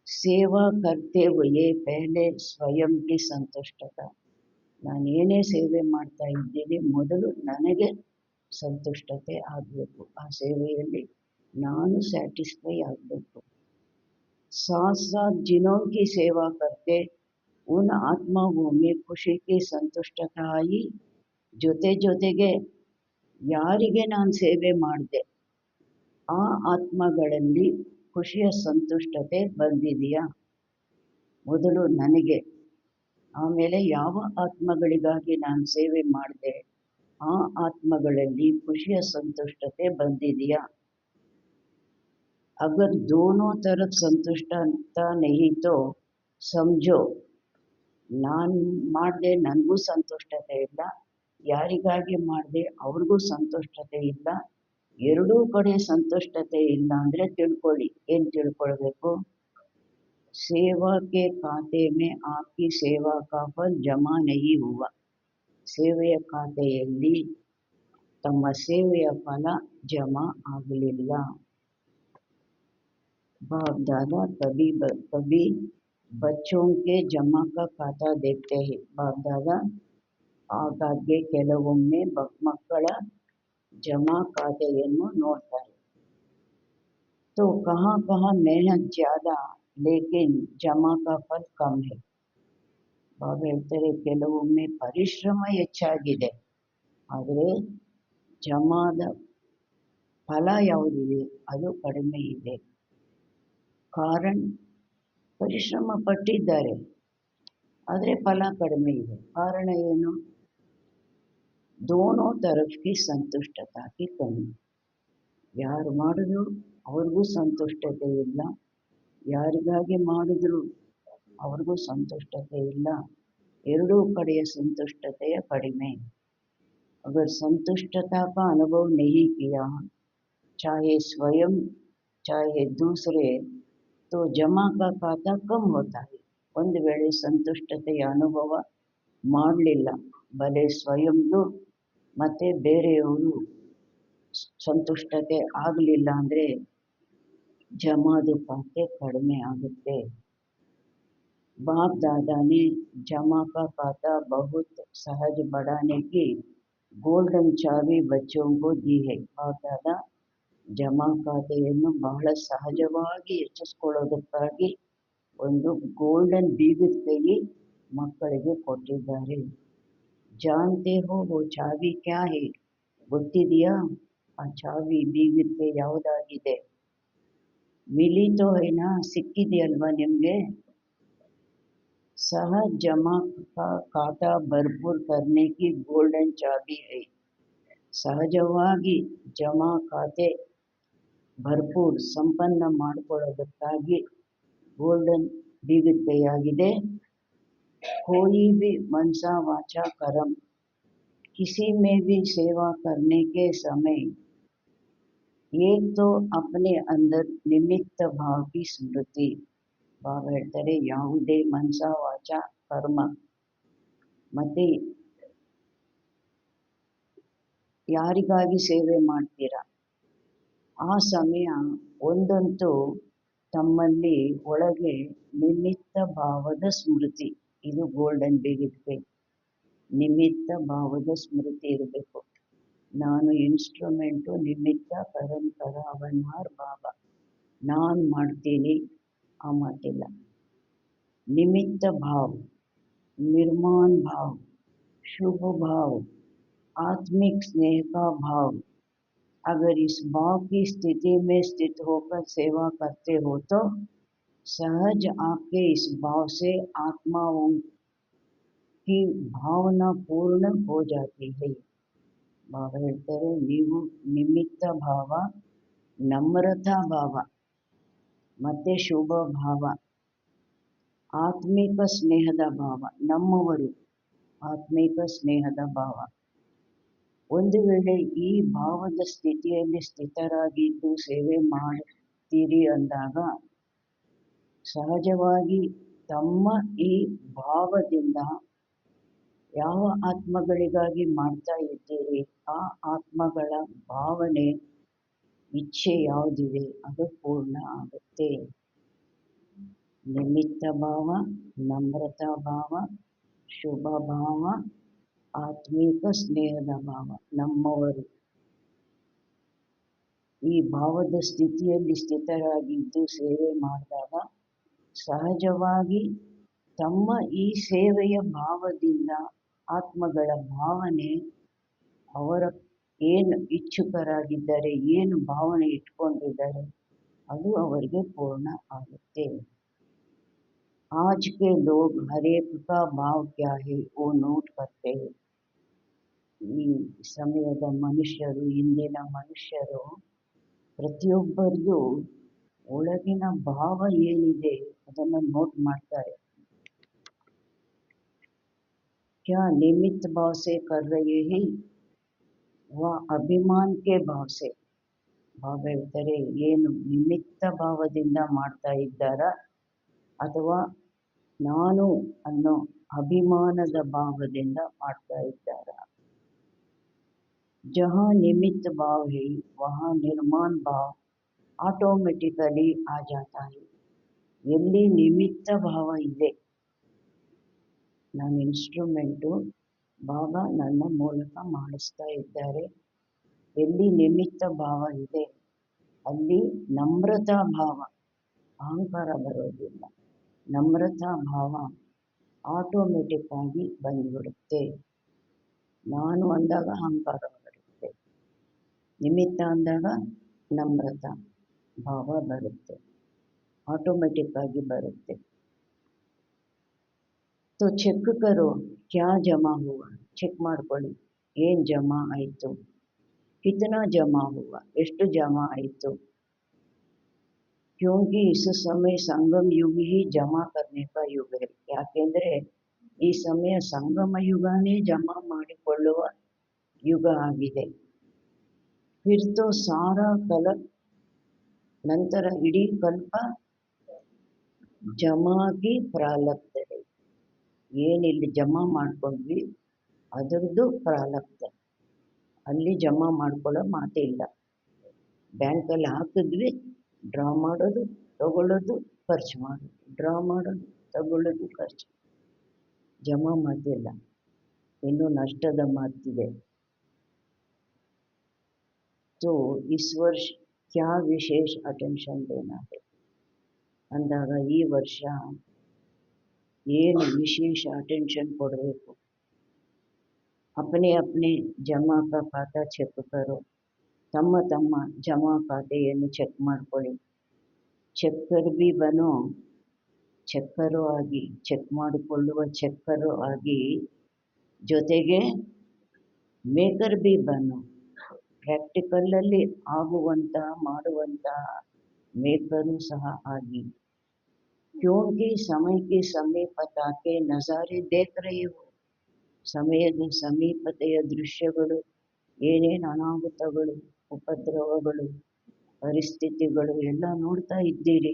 ಸೇವಾ करते हुए पहले ಸ್ವಯಂ की ಸಂತುಷ್ಟತಾ. ನಾನೇನೇ ಸೇವೆ ಮಾಡ್ತಾ ಇದ್ದೀನಿ, ಮೊದಲು ನನಗೆ ಸಂತುಷ್ಟತೆ ಆಗಬೇಕು, ಆ ಸೇವೆಯಲ್ಲಿ ನಾನು ಸ್ಯಾಟಿಸ್ಫೈ ಆಗಬೇಕು. साथ साथ जिनों की सेवा करते उन आत्माओं में ಖುಷಿ की ಸಂತುಷ್ಟತಾ ಆಗಿ, ಜೊತೆಗೆ ಯಾರಿಗೆ ನಾನು ಸೇವೆ ಮಾಡಿದೆ ಆ ಆತ್ಮಗಳಲ್ಲಿ ಖುಷಿಯ ಸಂತುಷ್ಟತೆ ಬಂದಿದೆಯಾ? ಮೊದಲು ನನಗೆ, ಆಮೇಲೆ ಯಾವ ಆತ್ಮಗಳಿಗಾಗಿ ನಾನು ಸೇವೆ ಮಾಡಿದೆ ಆ ಆತ್ಮಗಳಲ್ಲಿ ಖುಷಿಯ ಸಂತುಷ್ಟತೆ ಬಂದಿದೆಯಾ? अगर दोनों तरफ संतुष्टता नहीं तो समझो ನಾನು ಮಾಡಿದೆ ನನಗೂ ಸಂತುಷ್ಟತೆ ಇಲ್ಲ, ಯಾರಿಗಾಗಿ ಮಾಡಿದೆ ಅವ್ರಿಗೂ ಸಂತುಷ್ಟತೆ ಇಲ್ಲ, ಎರಡೂ ಕಡೆ ಸಂತುಷ್ಟತೆ ಇಲ್ಲ ಅಂದರೆ ತಿಳ್ಕೊಳ್ಳಿ. ಏನು ತಿಳ್ಕೊಳ್ಬೇಕು? ಸೇವಾ ಕೆ ಖಾತೆ ಮೇ ಆಪ್ಕಿ ಸೇವಾ ಕಾ ಫಲ್ ಜಮಾ ನಹೀ ಹುವಾ. ಸೇವೆಯ ಖಾತೆಯಲ್ಲಿ ತಮ್ಮ ಸೇವೆಯ ಫಲ ಜಮಾ ಆಗಲಿಲ್ಲ. बाप दादा कभी बच्चों के जमा का खाता देखते हैं. बाप दादा ಆಗಾಗ್ಗೆ ಕೆಲವೊಮ್ಮೆ ಮಕ್ಕಳ ಜಮಾ ಖಾತೆಯನ್ನು ನೋಡ್ತಾರೆ. तो कहाँ कहाँ मेहनत ज़्यादा लेकिन जमा का फल कम है. ಬಾಬಾ ಹೇಳ್ತಾರೆ, ಕೆಲವೊಮ್ಮೆ ಪರಿಶ್ರಮ ಹೆಚ್ಚಾಗಿದೆ, ಆದರೆ ಜಮಾದ ಫಲ ಯಾವುದಿದೆ ಅದು ಕಡಿಮೆ ಇದೆ. ಕಾರಣ, ಪರಿಶ್ರಮ ಪಟ್ಟಿದ್ದಾರೆ ಆದರೆ ಫಲ ಕಡಿಮೆ ಇದೆ. ಕಾರಣ ಏನು? ದೋನೋ तरफ की ಸಂತುಷ್ಟತಾ की ಕಮ್ಮಿ. ಯಾರು ಮಾಡಿದ್ರು ಅವ್ರಿಗೂ ಸಂತುಷ್ಟತೆ ಇಲ್ಲ, ಯಾರಿಗಾಗಿ ಮಾಡಿದ್ರು ಅವ್ರಿಗೂ ಸಂತುಷ್ಟತೆ ಇಲ್ಲ, ಎರಡೂ ಕಡೆಯ ಸಂತುಷ್ಟತೆಯ ಕಡಿಮೆ. अगर संतुष्टता का अनुभव नहीं किया, चाहे स्वयं चाहे दूसरे तो जमा का खाता कम होता है. ಒಂದು ವೇಳೆ ಸಂತುಷ್ಟತೆಯ ಅನುಭವ ಮಾಡಲಿಲ್ಲ, ಬಲೆ ಸ್ವಯಂದು ಮತ್ತೆ ಬೇರೆಯವರು ಸಂತುಷ್ಟತೆ ಆಗಲಿಲ್ಲ ಅಂದರೆ ಜಮಾದು ಖಾತೆ ಕಡಿಮೆ ಆಗುತ್ತೆ. बाप दादा ने जमा का खाता बहुत सहज बढ़ाने की गोल्डन चावी बच्चों को दी है. बाप दादा ಜಮಾ ಖಾತೆಯನ್ನು ಬಹಳ ಸಹಜವಾಗಿ ಹೆಚ್ಚಿಸಿಕೊಳ್ಳೋದಕ್ಕಾಗಿ ಒಂದು ಗೋಲ್ಡನ್ ಬೀಗದ ಕೈ ಮಕ್ಕಳಿಗೆ ಕೊಟ್ಟಿದ್ದಾರೆ. ಜಾನ್ತೆ ಹೋ ವೋ ಚಾವಿ ಕ್ಯಾ ಹೇ, ಗೊತ್ತಿದೆಯಾ ಆ ಚಾವಿ ಬೀಗದ ಕೈ ಯಾವುದಾಗಿದೆ? ಮಿಲಿ ತೋ ಏನಾ, ಸಿಕ್ಕಿದೆಯಲ್ವಾ ನಿಮಗೆ? सहज जमा का खाता भरपूर करने की गोल्डन चाबी है. ಸಹಜವಾಗಿ ಜಮಾ ಖಾತೆ ಭರ್ಪೂರ್ ಸಂಪನ್ನ ಮಾಡಿಕೊಳ್ಳೋದಕ್ಕಾಗಿ ಗೋಲ್ಡನ್ ಬೀಗದ ಕೈಯಾಗಿದೆ. कोई भी मनसा वाचा कर्म, किसी में भी सेवा करने के समय एक तो अपने अंदर निमित्त भाव की स्मृति. ಬಾಬಾ ಹೇಳ್ತಾರೆ, ಯಾವುದೇ ಮನಸ ವಾಚ ಕರ್ಮ ಮತ್ತೆ ಯಾರಿಗಾಗಿ ಸೇವೆ ಮಾಡ್ತೀರಾ ಆ ಸಮಯ ಒಂದಂತೂ ತಮ್ಮಲ್ಲಿ ಒಳಗೆ ನಿಮಿತ್ತ ಭಾವದ ಸ್ಮೃತಿ, ಇದು ಗೋಲ್ಡನ್ ಬೀಗದ ನಿಮಿತ್ತ ಭಾವದ ಸ್ಮೃತಿ ಇರಬೇಕು. ನಾನು ಇನ್ಸ್ಟ್ರೂಮೆಂಟು, ನಿಮಿತ್ತ ಪರಂಪರ ಅವನಾರ್ ಬಾಬಾ, ನಾನು ಮಾಡ್ತೀನಿ ಆ ಮಾತಿಲ್ಲ. निमित्त भाव, निर्माण भाव, शुभ भाव, आत्मिक स्नेह का भाव, अगर इस भाव की स्थिति में स्थित होकर सेवा करते हो तो सहज आपके इस भाव से आत्माओं की भावना पूर्ण हो जाती है. ಬಾಬಾ ಹೇಳ್ತಾರೆ, ನೀವು ನಿಮಿತ್ತ ಭಾವ, ನಮ್ರತಾ ಭಾವ ಮತ್ತೆ ಶುಭ ಭಾವ, ಆತ್ಮಿಕ ಸ್ನೇಹದ ಭಾವ, ನಮ್ಮವರು ಆತ್ಮಿಕ ಸ್ನೇಹದ ಭಾವ. ಒಂದು ವೇಳೆ ಈ ಭಾವದ ಸ್ಥಿತಿಯಲ್ಲಿ ಸ್ಥಿತರಾಗಿದ್ದು ಸೇವೆ ಮಾಡ್ತೀರಿ ಅಂದಾಗ ಸಹಜವಾಗಿ ತಮ್ಮ ಈ ಭಾವದಿಂದ ಯಾವ ಆತ್ಮಗಳಿಗಾಗಿ ಮಾಡ್ತಾ ಇದ್ದೀರಿ ಆ ಆತ್ಮಗಳ ಭಾವನೆ ಇಚ್ಛೆ ಯಾವುದಿದೆ ಅದು ಪೂರ್ಣ ಆಗುತ್ತೆ. ನಿಮಿತ್ತ ಭಾವ, ನಮ್ರತಾ ಭಾವ, ಶುಭ ಭಾವ, ಆತ್ಮೀಕ ಸ್ನೇಹದ ಭಾವ, ನಮ್ಮವರು ಈ ಭಾವದ ಸ್ಥಿತಿಯಲ್ಲಿ ಸ್ಥಿತರಾಗಿದ್ದು ಸೇವೆ ಮಾಡಿದಾಗ ಸಹಜವಾಗಿ ತಮ್ಮ ಈ ಸೇವೆಯ ಭಾವದಿಂದ ಆತ್ಮಗಳ ಭಾವನೆ ಅವರ ಏನು ಇಚ್ಛುಕರಾಗಿದ್ದಾರೆ, ಏನು ಭಾವನೆ ಇಟ್ಕೊಂಡಿದ್ದಾರೆ ಅದು ಅವರಿಗೆ ಪೂರ್ಣ ಆಗುತ್ತೆ. आज के लोग हर एक का भाव क्या है वो नोट करते हैं. ಈ ಸಮಯದ ಮನುಷ್ಯರು, ಇಂದಿನ ಮನುಷ್ಯರು ಪ್ರತಿಯೊಬ್ಬರಿಗೂ ಒಳಗಿನ ಭಾವ ಏನಿದೆ ಅದನ್ನು ನೋಟ್ ಮಾಡ್ತಾರೆ. क्या निमित्त भाव से कर रहे हैं व ಅಭಿಮಾನ್ ಕೆ ಭಾವ से. ಭಾವ ಹೇಳ್ತಾರೆ, ಏನು ನಿಮಿತ್ತ ಭಾವದಿಂದ ಮಾಡ್ತಾ ಇದ್ದಾರ ಅಥವಾ ನಾನು ಅನ್ನೋ ಅಭಿಮಾನದ ಭಾವದಿಂದ ಮಾಡ್ತಾ ಇದ್ದಾರ. ಜಹಾ ನಿಮಿತ್ತ ಭಾವ ಹೈ ವಹಾ ನಿರ್ಮಾಣ ಭಾವ ಆಟೋಮೆಟಿಕಲಿ ಆ ಜಾತಾ ಹೈ. ಎಲ್ಲಿ ನಿಮಿತ್ತ ಭಾವ ಇದೆ, ನಾನು ಇನ್ಸ್ಟ್ರೂಮೆಂಟು, ಬಾಬಾ ನನ್ನ ಮೂಲಕ ಮಾಡಿಸ್ತಾ ಇದ್ದಾರೆ, ಎಲ್ಲಿ ನಿಮಿತ್ತ ಭಾವ ಇದೆ ಅಲ್ಲಿ ನಮ್ರತಾ ಭಾವ, ಅಹಂಕಾರ ಬರೋದಿಲ್ಲ. ನಮ್ರತಾ ಭಾವ ಆಟೋಮೆಟಿಕ್ ಆಗಿ ಬಂದ್ಬಿಡುತ್ತೆ. ನಾನು ಅಂದಾಗ ಅಹಂಕಾರ ಬರುತ್ತೆ, ನಿಮಿತ್ತ ಅಂದಾಗ ನಮ್ರತಾ ಭಾವ ಬರುತ್ತೆ, ಆಟೋಮೆಟಿಕ್ ಆಗಿ ಬರುತ್ತೆ. तो ಚೆಕ್ ಕರೋ ಕ್ಯಾ ಜಮಾ ಹುವಾ, ಚೆಕ್ ಮಾಡ್ಕೊಳ್ಳಿ ಏನು ಜಮಾ ಆಯಿತು, ಕಿತನಾ ಜಮಾ ಹುವಾ, ಎಷ್ಟು ಜಮಾ ಆಯಿತು. क्योंकि इस समय संगम युग ही जमा करने का युग है. ಯಾಕೆಂದರೆ ಈ ಸಮಯ ಸಂಗಮ ಯುಗನೇ ಜಮಾ ಮಾಡಿಕೊಳ್ಳುವ ಯುಗ ಆಗಿದೆ. फिर तो सारा कल ನಂತರ ಇಡೀ ಕಲ್ಪ ಜಮಾಗಿ ಪ್ರಾರಬ್ಧ है. ಏನಿಲ್ಲಿ ಜಮಾ ಮಾಡ್ಕೊಂಡ್ವಿ ಅದರದ್ದು ಪ್ರಾರಬ್ಧ, ಅಲ್ಲಿ ಜಮಾ ಮಾಡ್ಕೊಳ್ಳೋ ಮಾತೇ ಇಲ್ಲ. ಬ್ಯಾಂಕಲ್ಲಿ ಹಾಕಿದ್ವಿ, ಡ್ರಾ ಮಾಡೋದು, ತಗೊಳ್ಳೋದು, ಖರ್ಚು ಮಾಡೋದು, ಡ್ರಾ ಮಾಡೋದು, ತಗೊಳ್ಳೋದು, ಖರ್ಚು. ಜಮಾ ಮಾತಿಲ್ಲ, ಇನ್ನು ನಷ್ಟದ ಮಾತಿದೆ. तो इस वर्ष क्या विशेष अटेंशन देना है ಅಂದಾಗ ಈ ವರ್ಷ ಏನು ವಿಶೇಷ ಅಟೆನ್ಷನ್ ಕೊಡಬೇಕು. अपने अपने ಜಮಾ का खाता ಚೆಕ್ ಕರೋ, ತಮ್ಮ ತಮ್ಮ ಜಮಾ ಖಾತೆಯನ್ನು ಚೆಕ್ ಮಾಡ್ಕೊಳ್ಳಿ. ಚೆಕ್ಕರ್ ಬಿ ಬನೋ, ಚೆಕ್ಕರು ಆಗಿ, ಚೆಕ್ ಮಾಡಿಕೊಳ್ಳುವ ಚೆಕ್ಕರು ಆಗಿ, ಜೊತೆಗೆ ಮೇಕರ್ ಬಿ ಬನೋ, ಪ್ರಾಕ್ಟಿಕಲಲ್ಲಿ ಆಗುವಂಥ ಮಾಡುವಂಥ ಮೇಕರು ಸಹ ಆಗಿ. क्योंकि समय की समीपता के नज़ारे देख रहे हो, ಸಮಯದ ಸಮೀಪತೆಯ ದೃಶ್ಯಗಳು, ಏನೇನು ಅನಾಹುತಗಳು, ಉಪದ್ರವಗಳು, ಪರಿಸ್ಥಿತಿಗಳು ಎಲ್ಲ ನೋಡ್ತಾ ಇದ್ದೀರಿ.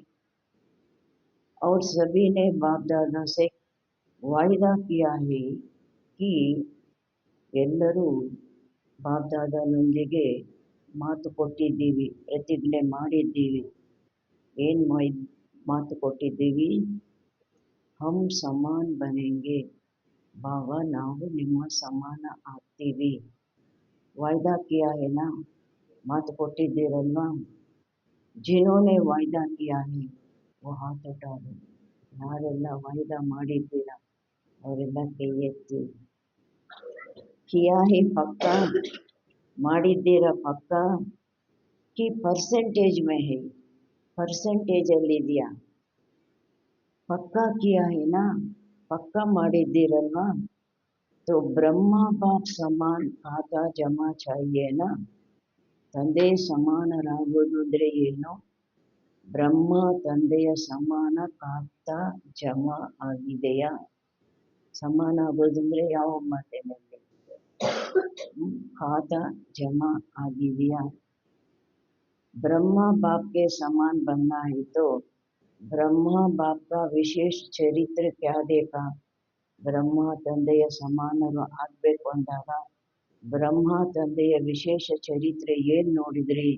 और सभी ने बाप दादा से वायदा किया है कि ಎಲ್ಲರೂ ಬಾಪ್ ದಾದಾನೊಂದಿಗೆ ಮಾತು ಕೊಟ್ಟಿದ್ದೀವಿ, ಪ್ರತಿಜ್ಞೆ ಮಾಡಿದ್ದೀವಿ. ಏನು ಮಾತು ಕೊಟ್ಟಿದ್ದೀವಿ? ಹಮ್ ಸಮಾನ್ ಬನೆಂಗೆ, ಬಾಬಾ ನಾವು ನಿಮ್ಮ ಸಮಾನ ಆಗ್ತೀವಿ. ವಾಯ್ದಾ ಕಿಯಾ ಹೇನಾ, ಮಾತು ಕೊಟ್ಟಿದ್ದೀರಲ್ವಾ. ಜಿನೋನೆ ವಾಯ್ದಾ ಕಿಯಾ ಹೇ वो हाथ उठा दो. ಯಾರೆಲ್ಲ ವಾಯ್ದಾ ಮಾಡಿದ್ದೀರ ಅವರೆಲ್ಲ ಕೈ ಎತ್ತಿ. ಕಿಯಾ ಹೇ ಪಕ್ಕಾ, ಮಾಡಿದ್ದೀರ ಪಕ್ಕಾ. ಕಿ ಪರ್ಸೆಂಟೇಜ್ ಮೇ ಹೇ, ಪರ್ಸೆಂಟೇಜಲ್ಲಿದೆಯಾ. ಪಕ್ಕಾ ಕಿಯಾ ಹೇನಾ, ಪಕ್ಕಾ ಮಾಡಿದ್ದೀರಲ್ವಾ. तो ब्रह्मा बाप समान खाता जमा चाहिएನಾ, ತಂದೆ ಸಮಾನರಾಗುವುದು ಅಂದರೆ ಏನು? ಬ್ರಹ್ಮ ತಂದೆಯ ಸಮಾನ ಖಾತಾ ಜಮಾ ಆಗಿದೆಯಾ? ಸಮಾನ ಆಗೋದು ಅಂದರೆ ಯಾವ ಮಾತಿನಲ್ಲಿ? ಖಾತಾ ಜಮಾ ಆಗಿದೆಯಾ? ब्रह्मा बाप के समान बनना है तो ब्रह्मा बाप का विशेष चरित्र क्या देखा. ಬ್ರಹ್ಮ ತಂದೆಯ ಸಮಾನರು ಆಗಬೇಕು ಅಂದಾಗ ಬ್ರಹ್ಮ ತಂದೆಯ ವಿಶೇಷ ಚರಿತ್ರೆ ಏನು ನೋಡಿದ್ರಿ?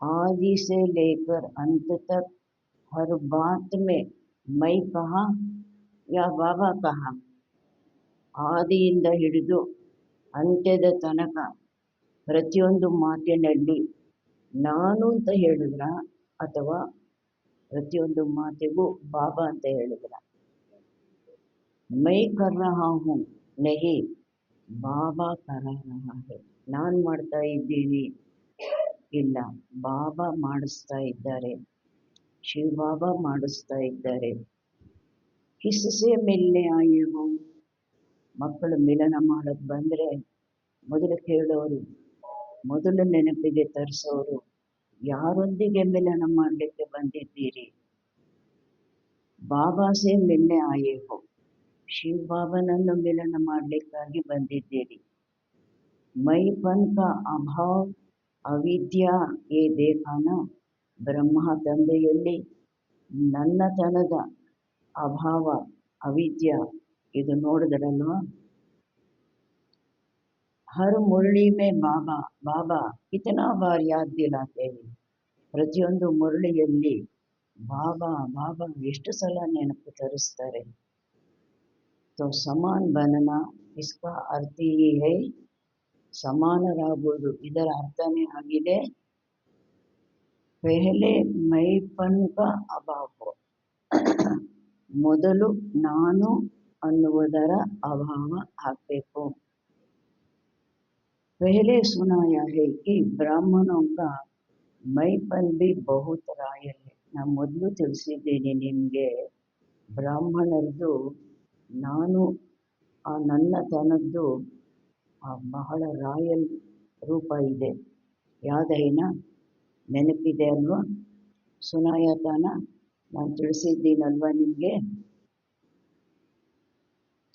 आदि से लेकर अंत तक हर बात में मैं कहा या बाबा कहा. ಆದಿಯಿಂದ ಹಿಡಿದು ಅಂತ್ಯದ ತನಕ ಪ್ರತಿಯೊಂದು ಮಾತಿನಲ್ಲಿ ನಾನು ಅಂತ ಹೇಳಿದ್ರ ಅಥವಾ ಪ್ರತಿಯೊಂದು ಮಾತಿಗೂ ಬಾಬಾ ಅಂತ ಹೇಳಿದ್ರ? ಮೈ ಕರ್ ರಹಾ ಹೂಂ ನಹಿ, ಬಾಬಾ ಕರ ರಹಾ ಹೈ. ನಾನು ಮಾಡ್ತಾ ಇದ್ದೀನಿ ಇಲ್ಲ, ಬಾಬಾ ಮಾಡಿಸ್ತಾ ಇದ್ದಾರೆ, ಶಿವ ಬಾಬಾ ಮಾಡಿಸ್ತಾ ಇದ್ದಾರೆ. ಕಿಸ್ಸೆ ಮಿಲ್ನೆ ಆಯೆ ಹೋ, ಮಕ್ಕಳು ಮಿಲನ ಮಾಡಕ್ಕೆ ಬಂದರೆ ಮೊದಲು ಕೇಳೋರು, ಮೊದಲು ನೆನಪಿಗೆ ತರಿಸೋರು, ಯಾರೊಂದಿಗೆ ಮಿಲನ ಮಾಡಲಿಕ್ಕೆ ಬಂದಿದ್ದೀರಿ? ಬಾಬಾ ಸೇ ಮಿಲ್ನೆ ಆಯೆ ಹೋ, ಶಿವ ಬಾಬನನ್ನು ಮಿಲನ ಮಾಡಲಿಕ್ಕಾಗಿ ಬಂದಿದ್ದೀರಿ. ಮೈಪನ್ ಕಾ ಅಭಾವ್ ಅವಿದ್ಯಾ ಏ ದೇಖಾನ, ಬ್ರಹ್ಮ ತಂದೆಯಲ್ಲಿ ನನ್ನತನದ ಅಭಾವ ಅವಿದ್ಯ ಇದು ನೋಡಿದ್ರಲ್ವಾ. ಹರ್ ಮುರಳಿ ಮೇ ಬಾಬಾ ಬಾಬಾ ಕಿತನಾ ಬಾರ್ ಯಾದ್ ದಿಲಾತೆ ಹೈ, ಪ್ರತಿಯೊಂದು ಮುರಳಿಯಲ್ಲಿ ಬಾಬಾ ಬಾಬಾ ಎಷ್ಟು ಸಲ ನೆನಪು ತರಿಸ್ತಾರೆ. तो समान बनना इसका अर्थ ही है, ಸಮಾನರಾಗುವುದು ಇದರ ಅರ್ಥನೇ ಆಗಿದೆ ಪೆಹಲೆ ಮೈಪನ್ ಕಾ ಅಭಾವ, ಮೊದಲು ನಾನು ಅನ್ನುವುದರ ಅಭಾವ ಆಗಬೇಕು. पहले सुनाया है कि ब्राह्मणों का मैपन भी बहुत रायल है. ನಾನು ಮೊದಲು ತಿಳಿಸಿದ್ದೀನಿ ನಿಮಗೆ, ಬ್ರಾಹ್ಮಣರದು ನಾನು ಆ ನನ್ನತನದ್ದು ಬಹಳ ರಾಯಲ್ ರೂಪ ಇದೆ. ಯಾವ್ದೈನಾ ನೆನಪಿದೆ ಅಲ್ವಾ? ಸುನಾಯತಾನ ನಾನು ತಿಳಿಸಿದ್ದೀನಲ್ವಾ ನಿಮಗೆ.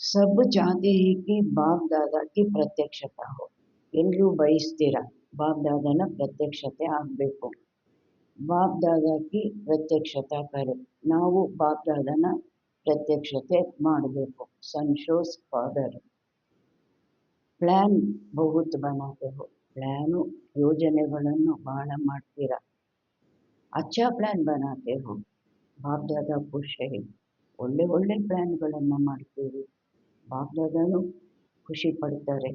ಸಬ್ ಚಾಹತೆ ಹೈ ಕಿ ಬಾಪ್ ದಾದಾ ಕಿ ಪ್ರತ್ಯಕ್ಷತಾ ಹೋ, ಎಲ್ಲರೂ ಬಯಸ್ತೀರ ಬಾಪ್ ದಾದಾನ ಪ್ರತ್ಯಕ್ಷತೆ ಆಗಬೇಕು. ಬಾಪ್ ದಾದಾ ಕಿ ಪ್ರತ್ಯಕ್ಷತಾ ಕರೆ. ನಾವು ಬಾಪ್ ದಾದನ ಪ್ರತ್ಯಕ್ಷತೆ ಮಾಡಬೇಕು. ಸಂಶೋಸ್ ಫಾದರ್ ಪ್ಲ್ಯಾನ್ ಬಹುತ್ ಬನಾತೆ ಹೋ. ಪ್ಲ್ಯಾನು ಯೋಜನೆಗಳನ್ನು ಬಹಳ ಮಾಡ್ತೀರಾ. ಅಚ್ಚಾ ಪ್ಲ್ಯಾನ್ ಬನಾತೆ ಹೋ. ಬಾಪ್ ದಾದಾ ಖುಷ್ ಹೈ. ಒಳ್ಳೆ ಒಳ್ಳೆ ಪ್ಲ್ಯಾನ್ಗಳನ್ನು ಮಾಡ್ತೀವಿ. ಬಾಪ್ ದಾದಾನು ಖುಷಿ ಪಡ್ತಾರೆ.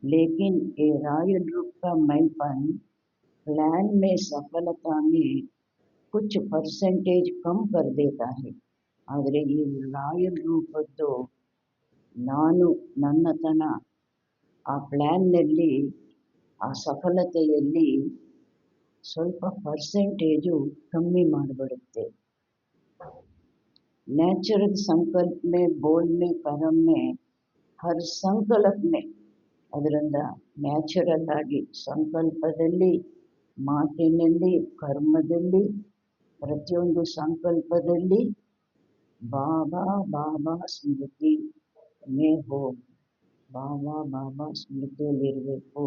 ಲೇಕಿನ್ ಈ ರಾಯಲ್ ರೂಪ್ ಕಾ ಮೈಪನ್ प्लान में सफलता में कुछ परसेंटेज कम कर देता है. ಆದರೆ ಈ ರಾಯಲ್ ರೂಪದ್ದು ನಾನು ನನ್ನತನ ಆ ಪ್ಲ್ಯಾನ್ನಲ್ಲಿ ಆ ಸಫಲತೆಯಲ್ಲಿ ಸ್ವಲ್ಪ ಪರ್ಸೆಂಟೇಜು ಕಮ್ಮಿ ಮಾಡಿಬಿಡುತ್ತೆ. ನ್ಯಾಚುರಲ್ ಸಂಕಲ್ಪ ಮೇ ಬೋಲ್ಮೆ ಕರಮ್ಮೆ ಹರ್ ಸಂಕಲ್ಪಮೆ, ಅದರಿಂದ ನ್ಯಾಚುರಲ್ ಆಗಿ ಸಂಕಲ್ಪದಲ್ಲಿ, ಮಾತಿನಲ್ಲಿ, ಕರ್ಮದಲ್ಲಿ, ಪ್ರತಿಯೊಂದು ಸಂಕಲ್ಪದಲ್ಲಿ ಬಾಬಾ ಬಾಬಾ ಸ್ಮೃತಿ ಮೇ ಹೋ. ಬಾಬಾ ಬಾಬಾ ಸ್ಮೃತಿಯಲ್ಲಿರಬೇಕು.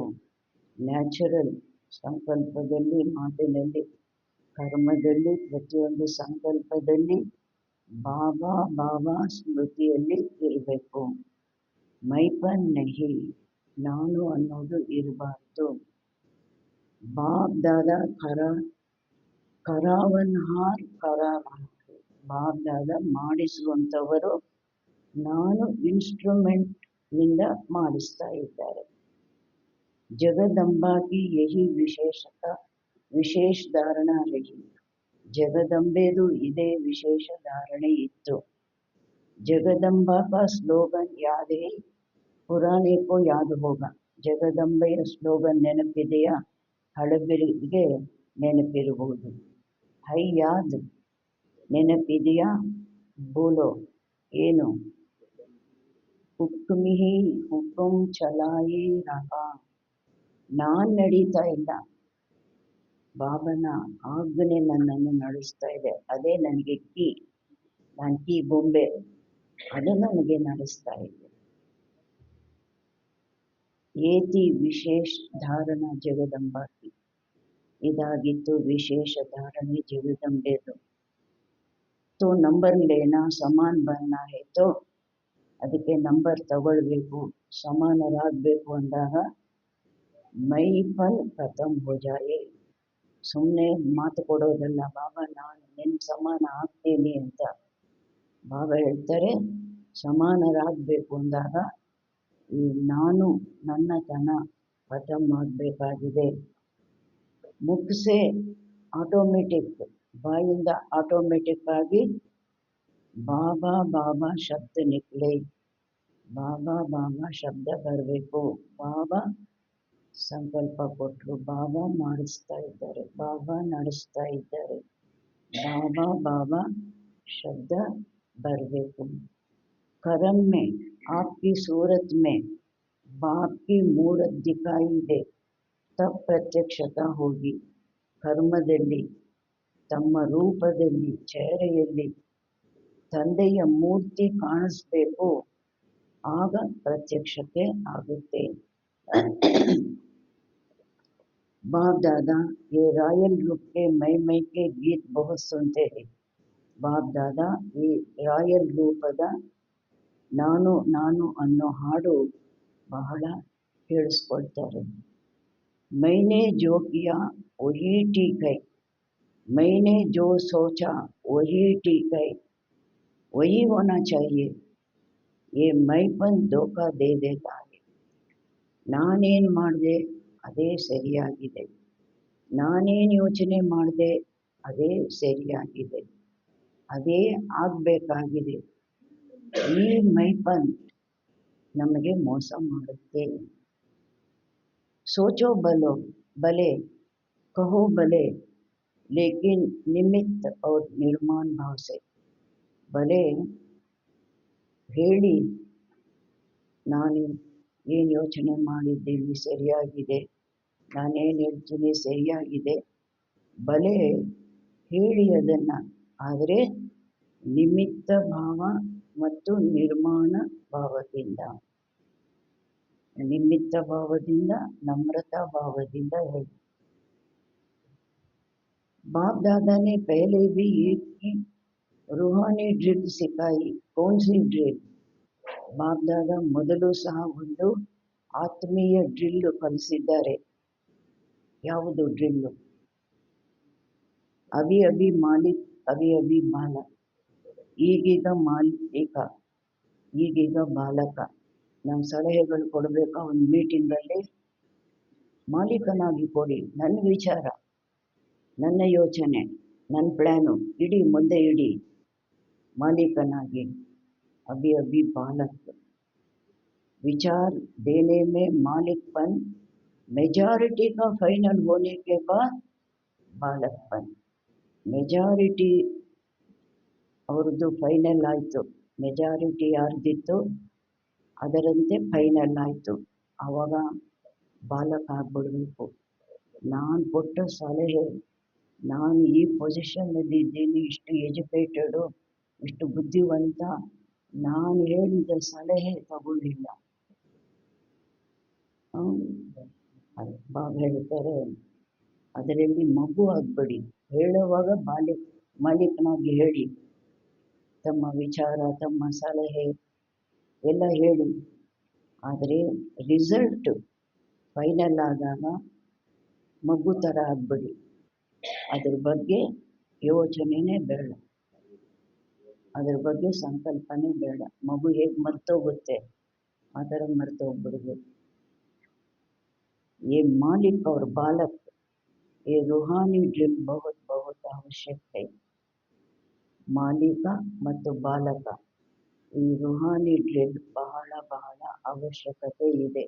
ನ್ಯಾಚುರಲ್ ಸಂಕಲ್ಪದಲ್ಲಿ, ಮಾತಿನಲ್ಲಿ, ಕರ್ಮದಲ್ಲಿ, ಪ್ರತಿಯೊಂದು ಸಂಕಲ್ಪದಲ್ಲಿ ಬಾಬಾ ಬಾಬಾ ಸ್ಮೃತಿಯಲ್ಲಿ ಇರಬೇಕು. ಮೈಪನ್ ನಹಿ, ನಾನು ಅನ್ನೋದು ಇರಬಾರ್ದು. ಬಾಪ್ ದಾದಾ ಕರಾವನ್ಹಾರ್ ಕರಾವನ್ಹಾರ್. ಬಾಪ್ ದಾದಾ ಮಾಡಿಸುವಂಥವರು, ನಾನು ಇನ್ಸ್ಟ್ರೂಮೆಂಟ್ನಿಂದ ಮಾಡಿಸ್ತಾ ಇದ್ದಾರೆ. ಜಗದಂಬಾ ಕಿ ಯಹಿ ವಿಶೇಷ ಧಾರಣಾ ರಹಿ. ಜಗದಂಬೆದು ಇದೇ ವಿಶೇಷ ಧಾರಣೆ ಇತ್ತು. ಜಗದಂಬಾ ಕಾ ಸ್ಲೋಗನ್ ಯಾದ್ ಹೈ, ಪುರಾನೆ ಕೋ ಯಾದ್ ಹೋಗಾ. ಜಗದಂಬೆಯ ಸ್ಲೋಗನ್ ನೆನಪಿದೆಯಾ? ಹಳಬರಿಗೆ ನೆನಪಿರಬಹುದು. ಹೈ ಯಾದ್, ನೆನಪಿದೆಯಾ? ಬೋಲೋ, ಏನು? ಹುಕ್ಮ್ ಹಿ ಹುಕುಂ ಚಲಾಯೇ ರಹಾ. ನಾನು ನಡೀತಾ ಇಲ್ಲ, ಬಾಬನ ಆಜ್ಞೆ ನನ್ನನ್ನು ನಡೆಸ್ತಾ ಇದೆ. ಅದೇ ನನಗೆ ಕೀ, ನಾನು ಕೀ ಬೊಂಬೆ, ಅದು ನನಗೆ ನಡೆಸ್ತಾ ಇದೆ. ಏತಿ ವಿಶೇಷ ಧಾರಣಾ ಜಗದಂಬಾ ಕಿ. ಇದಾಗಿತ್ತು ವಿಶೇಷ ಧಾರಣೆ ಜಗದಂಬೆದು. ತೋ ನಂಬರ್ ಲೇನಾ ಸಮಾನ್ ಬನ್ನ ಹೈ ತೋ, ಅದಕ್ಕೆ ನಂಬರ್ ತಗೊಳ್ಬೇಕು, ಸಮಾನರಾಗಬೇಕು ಅಂದಾಗ ಮೈಪನ್ ಖತಮ್ ಹೋ ಜಾಯೆ. ಸುಮ್ಮನೆ ಮಾತು ಕೊಡೋದಲ್ಲ, ಬಾಬಾ ನಾನು ನಿನ್ನ ಸಮಾನ ಆಗ್ತೀನಿ ಅಂತ. ಬಾಬಾ ಹೇಳ್ತಾರೆ ಸಮಾನರಾಗಬೇಕು ಅಂದಾಗ ಈ ನಾನು ನನ್ನತನ ಖತಮ್ ಆಗಬೇಕಾಗಿದೆ. ಮುಖಸೆ ಆಟೋಮೆಟಿಕ್, ಬಾಯಿಂದ ಆಟೋಮೆಟಿಕ್ ಆಗಿ ಬಾಬಾ ಬಾಬಾ ಶಬ್ದ ನಿಕ್ಲೆ. ಬಾಬಾ ಬಾಬಾ ಶಬ್ದ ಬರಬೇಕು. ಬಾಬಾ ಸಂಕಲ್ಪ ಕೊಟ್ಟರು, ಬಾಬಾ ಮಾಡಿಸ್ತಾ ಇದ್ದಾರೆ, ಬಾಬಾ ನಡೆಸ್ತಾ ಇದ್ದಾರೆ. ಬಾಬಾ ಬಾಬಾ ಶಬ್ದ ಬರಬೇಕು. करम में आपकी सूरत में बाप की मूरत दिखाई दे, तब ಪ್ರತ್ಯಕ್ಷತಾ ಹೋಗಿ. ಕರ್ಮದಲ್ಲಿ, ತಮ್ಮ ರೂಪದಲ್ಲಿ, ಚಹರೆಯಲ್ಲಿ ತಂದೆಯ ಮೂರ್ತಿ ಕಾಣಿಸ್ಬೇಕು, ಆಗ ಪ್ರತ್ಯಕ್ಷತೆ ಆಗುತ್ತೆ. बाप दादा ये रॉयल रूप के मई के गीत बहुत सुनते हैं. ಬಾಪ್ ದಾದಾ ಈ ರಾಯಲ್ ರೂಪದ ನಾನು ನಾನು ಅನ್ನೋ ಹಾಡು ಬಹಳ ಕೇಳಿಸ್ಕೊಳ್ತಾರೆ. ಮೈನೆ ಜೋ ಕಿಯಾ ವಹಿ ಠೀಕ್ ಹೈ, ಮೈನೆ ಜೋ ಸೋಚಾ ವಹಿ ಠೀಕ್ ಹೈ, ವಹಿ ಹೋನಾ ಚಾಹಿಯೆ, ಯೇ ಮೈಪನ್ ಧೋಖಾ ದೇ ದೇತಾ ಹೈ. ನಾನೇನು ಮಾಡಿದೆ ಅದೇ ಸರಿಯಾಗಿದೆ, ನಾನೇನು ಯೋಚನೆ ಮಾಡಿದೆ ಅದೇ ಸರಿಯಾಗಿದೆ, ಅದೇ ಆಗಬೇಕಾಗಿದೆ. ಈ ಮೈಪನ್ ನಮಗೆ ಮೋಸ ಮಾಡುತ್ತೆ. ಸೋಚೋ ಭಲೆ ಕಹೋ ಭಲೆ ಲೇಕಿನ್ ನಿಮಿತ್ತ ಔರ್ ನಿರ್ಮಾಣ ಭಾವ ಸೆ. ಭಲೆ ಹೇಳಿ ನಾನು ಏನು ಯೋಚನೆ ಮಾಡಿದ್ದೀನಿ ಸರಿಯಾಗಿದೆ, ನಾನೇನು ಹೇಳ್ತೀನಿ ಸರಿಯಾಗಿದೆ, ಭಲೆ ಹೇಳಿ ಅದನ್ನು, ಆದರೆ ನಿಮಿತ್ತ ಭಾವ ಮತ್ತು ನಿರ್ಮಾಣ ಭಾವದಿಂದ, ನಿಮಿತ್ತ ಭಾವದಿಂದ, ನಮ್ರತಾ ಭಾವದಿಂದ ಹೇಳಿ. बाप दादा ने पहले भी एक ही रूहानी ड्रिल सिखाई. कौन सी ड्रिल? बाप दादा ಮೊದಲು ಸಹ ಒಂದು ಆತ್ಮೀಯ ಡ್ರಿಲ್ ಕಲಿಸಿದ್ದಾರೆ. ಯಾವುದು ಡ್ರಿಲ್? ಅಭಿ ಅಭಿ ಮಾಲಿಕ್, ಅಭಿ ಅಭಿ ಬಾಲಕ್. ಈಗೀಗ ಮಾಲೀಕ, ಈಗೀಗ ಬಾಲಕ. ನಾವು ಸಲಹೆಗಳು ಕೊಡಬೇಕಾ ಒಂದು ಮೀಟಿಂಗಲ್ಲಿ? ಮಾಲೀಕನಾಗಿ ಕೊಡಿ. ನನ್ನ ವಿಚಾರ, ನನ್ನ ಯೋಚನೆ, ನನ್ನ ಪ್ಲ್ಯಾನು ಇಡೀ, ಮುಂದೆ ಇಡೀ. मालिकनागी. अभी अभी बालक. विचार देने में मालिकपन, मेजॉरिटी का फाइनल होने के बाद बालकपन. मेजॉरिटी ಅವ್ರದ್ದು ಫೈನಲ್ ಆಯಿತು. ಮೆಜಾರಿಟಿ ಯಾರ್ದಿತ್ತು ಅದರಂತೆ ಫೈನಲ್ ಆಯಿತು. ಆವಾಗ ಬಾಲಕ ಆಗ್ಬಿಡ್ಬೇಕು. ನಾನು ಕೊಟ್ಟ ಸಲಹೆ, ನಾನು ಈ ಪೊಸಿಷನ್ನಲ್ಲಿ ಇದ್ದೀನಿ, ಇಷ್ಟು ಎಜುಕೇಟೆಡು, ಇಷ್ಟು ಬುದ್ಧಿವಂತ, ನಾನು ಹೇಳಿದ ಸಲಹೆ ತಗೊಳ್ಳಿಲ್ಲ. ಬಾಬಾ ಹೇಳ್ತಾರೆ, ಅದರಲ್ಲಿ ಮಗು ಆಗಬೇಡಿ. ಹೇಳುವಾಗ ಮಾಲೀಕನಾಗಿ ಹೇಳಿ. ತಮ್ಮ ವಿಚಾರ, ತಮ್ಮ ಸಲಹೆ ಎಲ್ಲ ಹೇಳಿ. ಆದರೆ ರಿಸಲ್ಟ್ ಫೈನಲ್ ಆದಾಗ ಮಗು ಥರ ಆಗಬೇಡಿ. ಅದ್ರ ಬಗ್ಗೆ ಯೋಚನೆನೇ ಬೇಡ, ಅದ್ರ ಬಗ್ಗೆ ಸಂಕಲ್ಪನೇ ಬೇಡ. ಮಗು ಹೇಗೆ ಮರ್ತೋಗುತ್ತೆ ಆ ಥರ ಮರ್ತೋಗ್ಬಿಡ್ಬೇಕು. ये मालिक और बालक, ये रूहानी ड्रिल बहुत बहुत आवश्यक है. ಮಾಲೀಕ ಮತ್ತು ಬಾಲಕ, ಈ ರೂಹಾನಿ ಡ್ರಿಲ್ ಬಹಳ ಬಹಳ ಅವಶ್ಯಕತೆ ಇದೆ.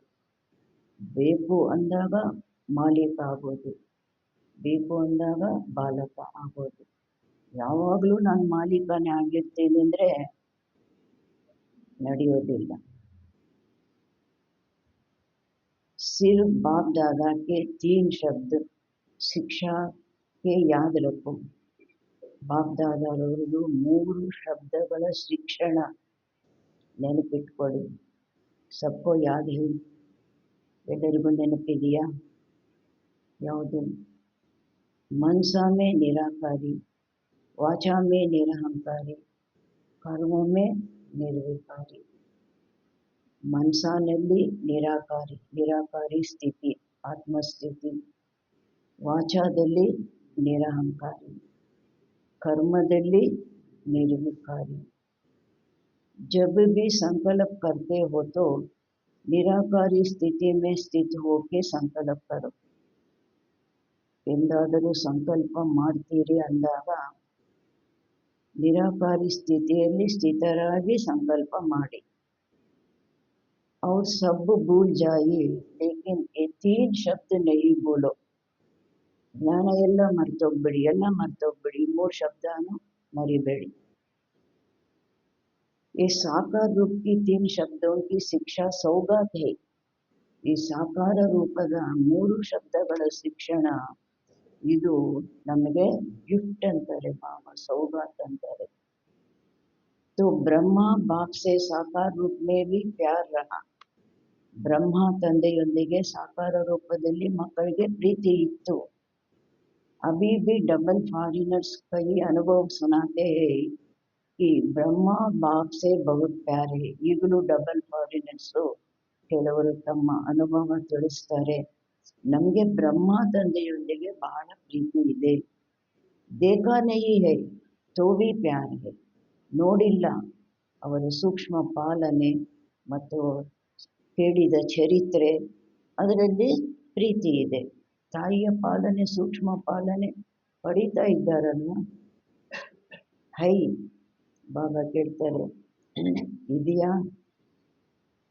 ಬೇಕು ಅಂದಾಗ ಮಾಲೀಕ ಆಗೋದು, ಬೇಕು ಅಂದಾಗ ಬಾಲಕ ಆಗೋದು. ಯಾವಾಗಲೂ ನಾನು ಮಾಲೀಕನೇ ಆಗಿರ್ತೀನಿ ಅಂದರೆ ನಡೆಯೋದಿಲ್ಲ. सिर्फ बाप दादा के 3 शब्द शिक्षा के याद रखो. बाप दादाರವರು 3 ಶಬ್ದಗಳ ಶಿಕ್ಷಣ ನೆನಪಿಟ್ಕೊಳ್ಳಿ. सबको याद है? ಎಲ್ಲರಿಗೂ ನೆನಪಿದೆಯಾ? ಯಾವುದು? मनसा में निराकारी, वाचा में निरहंकारी, कर्मों में निर्विकारी. ಮನಸ್ಸಿನಲ್ಲಿ ನಿರಾಕಾರಿ ಸ್ಥಿತಿ, ಆತ್ಮಸ್ಥಿತಿ. ವಾಚಾದಲ್ಲಿ ನಿರಹಂಕಾರಿ, कर्मದಲ್ಲಿ निर्विकारी. जब भी संकल्प करते हो तो निराकारी स्थिति में स्थित होके संकल्प करो. ಎಂದಾದರೂ ಸಂಕಲ್ಪ ಮಾಡ್ತೀರಿ ಅಂದಾಗ ನಿರಾಕಾರಿ ಸ್ಥಿತಿಯಲ್ಲಿ ಸ್ಥಿತರಾಗಿ ಸಂಕಲ್ಪ ಮಾಡಿ. और सब भूल जाइए लेकिन ये 3 शब्द नहीं बोलो. ಜ್ಞಾನ ಎಲ್ಲ ಮರ್ತೋಗ್ಬೇಡಿ, ಎಲ್ಲ ಮರ್ತೋಗ್ಬೇಡಿ, 3 ಶಬ್ದನೂ ಮರಿಬೇಡಿ. ये साकार रूप की 3 शब्दों की शिक्षा सौगात है. ಈ ಸಾಕಾರ ರೂಪದ 3 ಶಬ್ದಗಳ ಶಿಕ್ಷಣ ಇದು ನಮಗೆ ಗಿಫ್ಟ್ ಅಂತಾರೆ ಬಾಬಾ, ಸೌಗಾತ್ ಅಂತಾರೆ. तो ब्रह्मा बाप से साकार रूप में भी प्यार रहा. ಬ್ರಹ್ಮ ತಂದೆಯೊಂದಿಗೆ ಸಾಕಾರ ರೂಪದಲ್ಲಿ ಮಕ್ಕಳಿಗೆ ಪ್ರೀತಿ ಇತ್ತು. अभी भी डबल फॉरेनर्स कई अनुभव सुनाते हैं कि ब्रह्मा बाप से बहुत प्यार है. ಈಗಲೂ ಡಬಲ್ ಫಾರಿನರ್ಸು ಕೆಲವರು ತಮ್ಮ ಅನುಭವ ತಿಳಿಸ್ತಾರೆ, ನಮಗೆ ಬ್ರಹ್ಮ ತಂದೆಯೊಂದಿಗೆ ಬಹಳ ಪ್ರೀತಿ ಇದೆ. देखा नहीं है तो भी प्यार है. ನೋಡಿಲ್ಲ, ಅವರ ಸೂಕ್ಷ್ಮ ಪಾಲನೆ ಮತ್ತು ಕೇಳಿದ ಚರಿತ್ರೆ, ಅದರಲ್ಲಿ ಪ್ರೀತಿ ಇದೆ. ತಾಯಿಯ ಪಾಲನೆ, ಸೂಕ್ಷ್ಮ ಪಾಲನೆ ಪಡೀತಾ ಇದ್ದಾರಲ್ವ. ಹೈ ಬಾಬಾ ಕೇಳ್ತಾರೆ, ಇದೆಯಾ?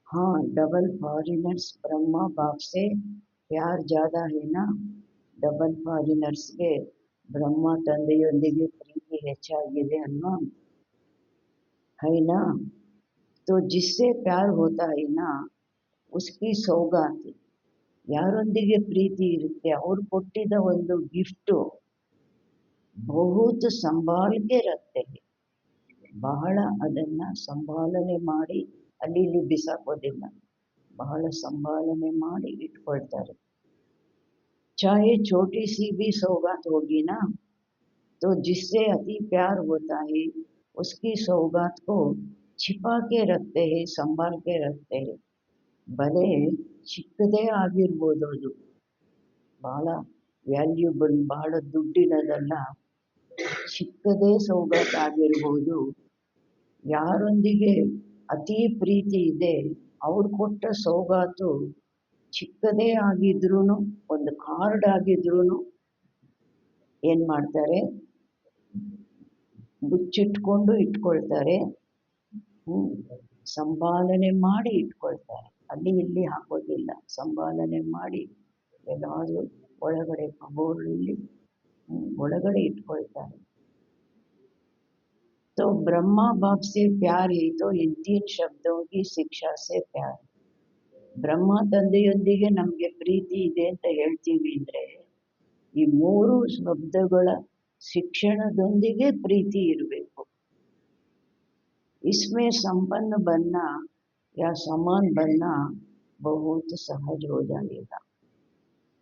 हाँ, डबल फॉरेनर्स ब्रह्मा बाप से प्यार ज़्यादा है ना. ಡಬಲ್ ಫಾರಿನರ್ಸ್ಗೆ ಬ್ರಹ್ಮ ತಂದೆಯೊಂದಿಗೆ ಪ್ರೀತಿ ಹೆಚ್ಚಾಗಿದೆ ಅಲ್ವಾ, है ना. तो जिससे प्यार होता है ना उसकी सौगात, ಯಾರೊಂದಿಗೆ ಪ್ರೀತಿ ಇರುತ್ತೆ ಅವ್ರು ಕೊಟ್ಟಿದ್ದ ಒಂದು ಗಿಫ್ಟು ಬಹುತ್ ಸಂಭಾಳ್ಗೆ ರಖತೆ ಹೈ. ಬಹಳ ಅದನ್ನ ಸಂಭಾಲನೆ ಮಾಡಿ ಅಲ್ಲಿ ಇಲ್ಲಿ ಬಿಸಾಕೋದಿಲ್ಲ, ಬಹಳ ಸಂಭಾಲನೆ ಮಾಡಿ ಇಟ್ಕೊಳ್ತಾರೆ. ಚಾಹೆ ಛೋಟಿ ಸಿ ಬಿ ಸೌಗಾತ್ ಹೋಗಿ ನಾ, तो जिससे अति प्यार होता है उसकी सौगात को छिपा के रखते हैं, संभाल के रखते हैं. ಭಲೆ ಚಿಕ್ಕದೇ ಆಗಿರ್ಬೋದು, ಅದು ಬಹಳ ವ್ಯಾಲ್ಯೂಬಲ್, ಬಹಳ ದುಡ್ಡಿನದಲ್ಲ, ಚಿಕ್ಕದೇ ಸೌಗಾತಾಗಿರ್ಬೋದು. ಯಾರೊಂದಿಗೆ ಅತಿ ಪ್ರೀತಿ ಇದೆ ಅವ್ರು ಕೊಟ್ಟ ಸೌಗಾತು ಚಿಕ್ಕದೇ ಆಗಿದ್ರೂ, ಒಂದು ಕಾರ್ಡ್ ಆಗಿದ್ರೂ ಏನ್ ಮಾಡ್ತಾರೆ, ಮುಚ್ಚಿಟ್ಕೊಂಡು ಇಟ್ಕೊಳ್ತಾರೆ. ಸಂಪಾದನೆ ಮಾಡಿ ಇಟ್ಕೊಳ್ತಾರೆ. ಅಲ್ಲಿ ಇಲ್ಲಿ ಹಾಕೋದಿಲ್ಲ, ಸಂಪಾದನೆ ಮಾಡಿ ಎಲ್ಲಾದ್ರೂ ಒಳಗಡೆ ಕಬೋರ್ಡಲ್ಲಿ ಒಳಗಡೆ ಇಟ್ಕೊಳ್ತಾರೆ. तो ब्रह्मा बाप से प्यार है तो इन 3 शब्दों की शिक्षा से प्यार. ಬ್ರಹ್ಮ ತಂದೆಯೊಂದಿಗೆ ನಮಗೆ ಪ್ರೀತಿ ಇದೆ ಅಂತ ಹೇಳ್ತೀವಿ ಅಂದ್ರೆ ಈ 3 ಶಬ್ದಗಳ ಶಿಕ್ಷಣದೊಂದಿಗೆ ಪ್ರೀತಿ ಇರಬೇಕು. इसमें संपन्न बनना या समान बनना बहुत सहज हो जाएगा.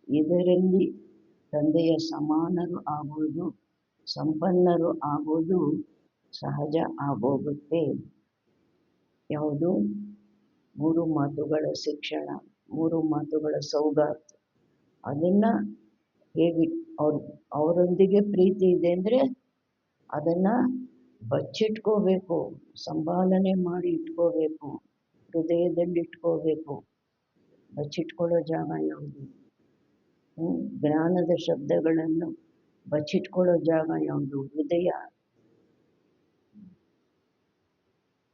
ಇದರಲ್ಲಿ ತಂದೆಯ ಸಮಾನರು ಆಗೋದು, ಸಂಪನ್ನರು ಆಗೋದು ಸಹಜ ಆಗೋಗುತ್ತೆ. ಯಾವುದು? 3 ಮಾತುಗಳ ಶಿಕ್ಷಣ, 3 ಮಾತುಗಳ ಸೌಗಾತ್. ಅದನ್ನ ಹೇಗೆ ಅವರೊಂದಿಗೆ ಪ್ರೀತಿ ಇದೆ ಅಂದ್ರೆ ಅದನ್ನ ಬಚ್ಚಿಟ್ಕೋಬೇಕು, ಸಂಪಾದನೆ ಮಾಡಿ ಇಟ್ಕೋಬೇಕು, ಹೃದಯದಲ್ಲಿ ಇಟ್ಕೋಬೇಕು. ಬಚ್ಚಿಟ್ಕೊಳ್ಳೋ ಜಾಗ ಯಾವುದು? ಜ್ಞಾನದ ಶಬ್ದಗಳನ್ನು ಬಚ್ಚಿಟ್ಕೊಳ್ಳೋ ಜಾಗ ಯಾವುದು? ಹೃದಯ.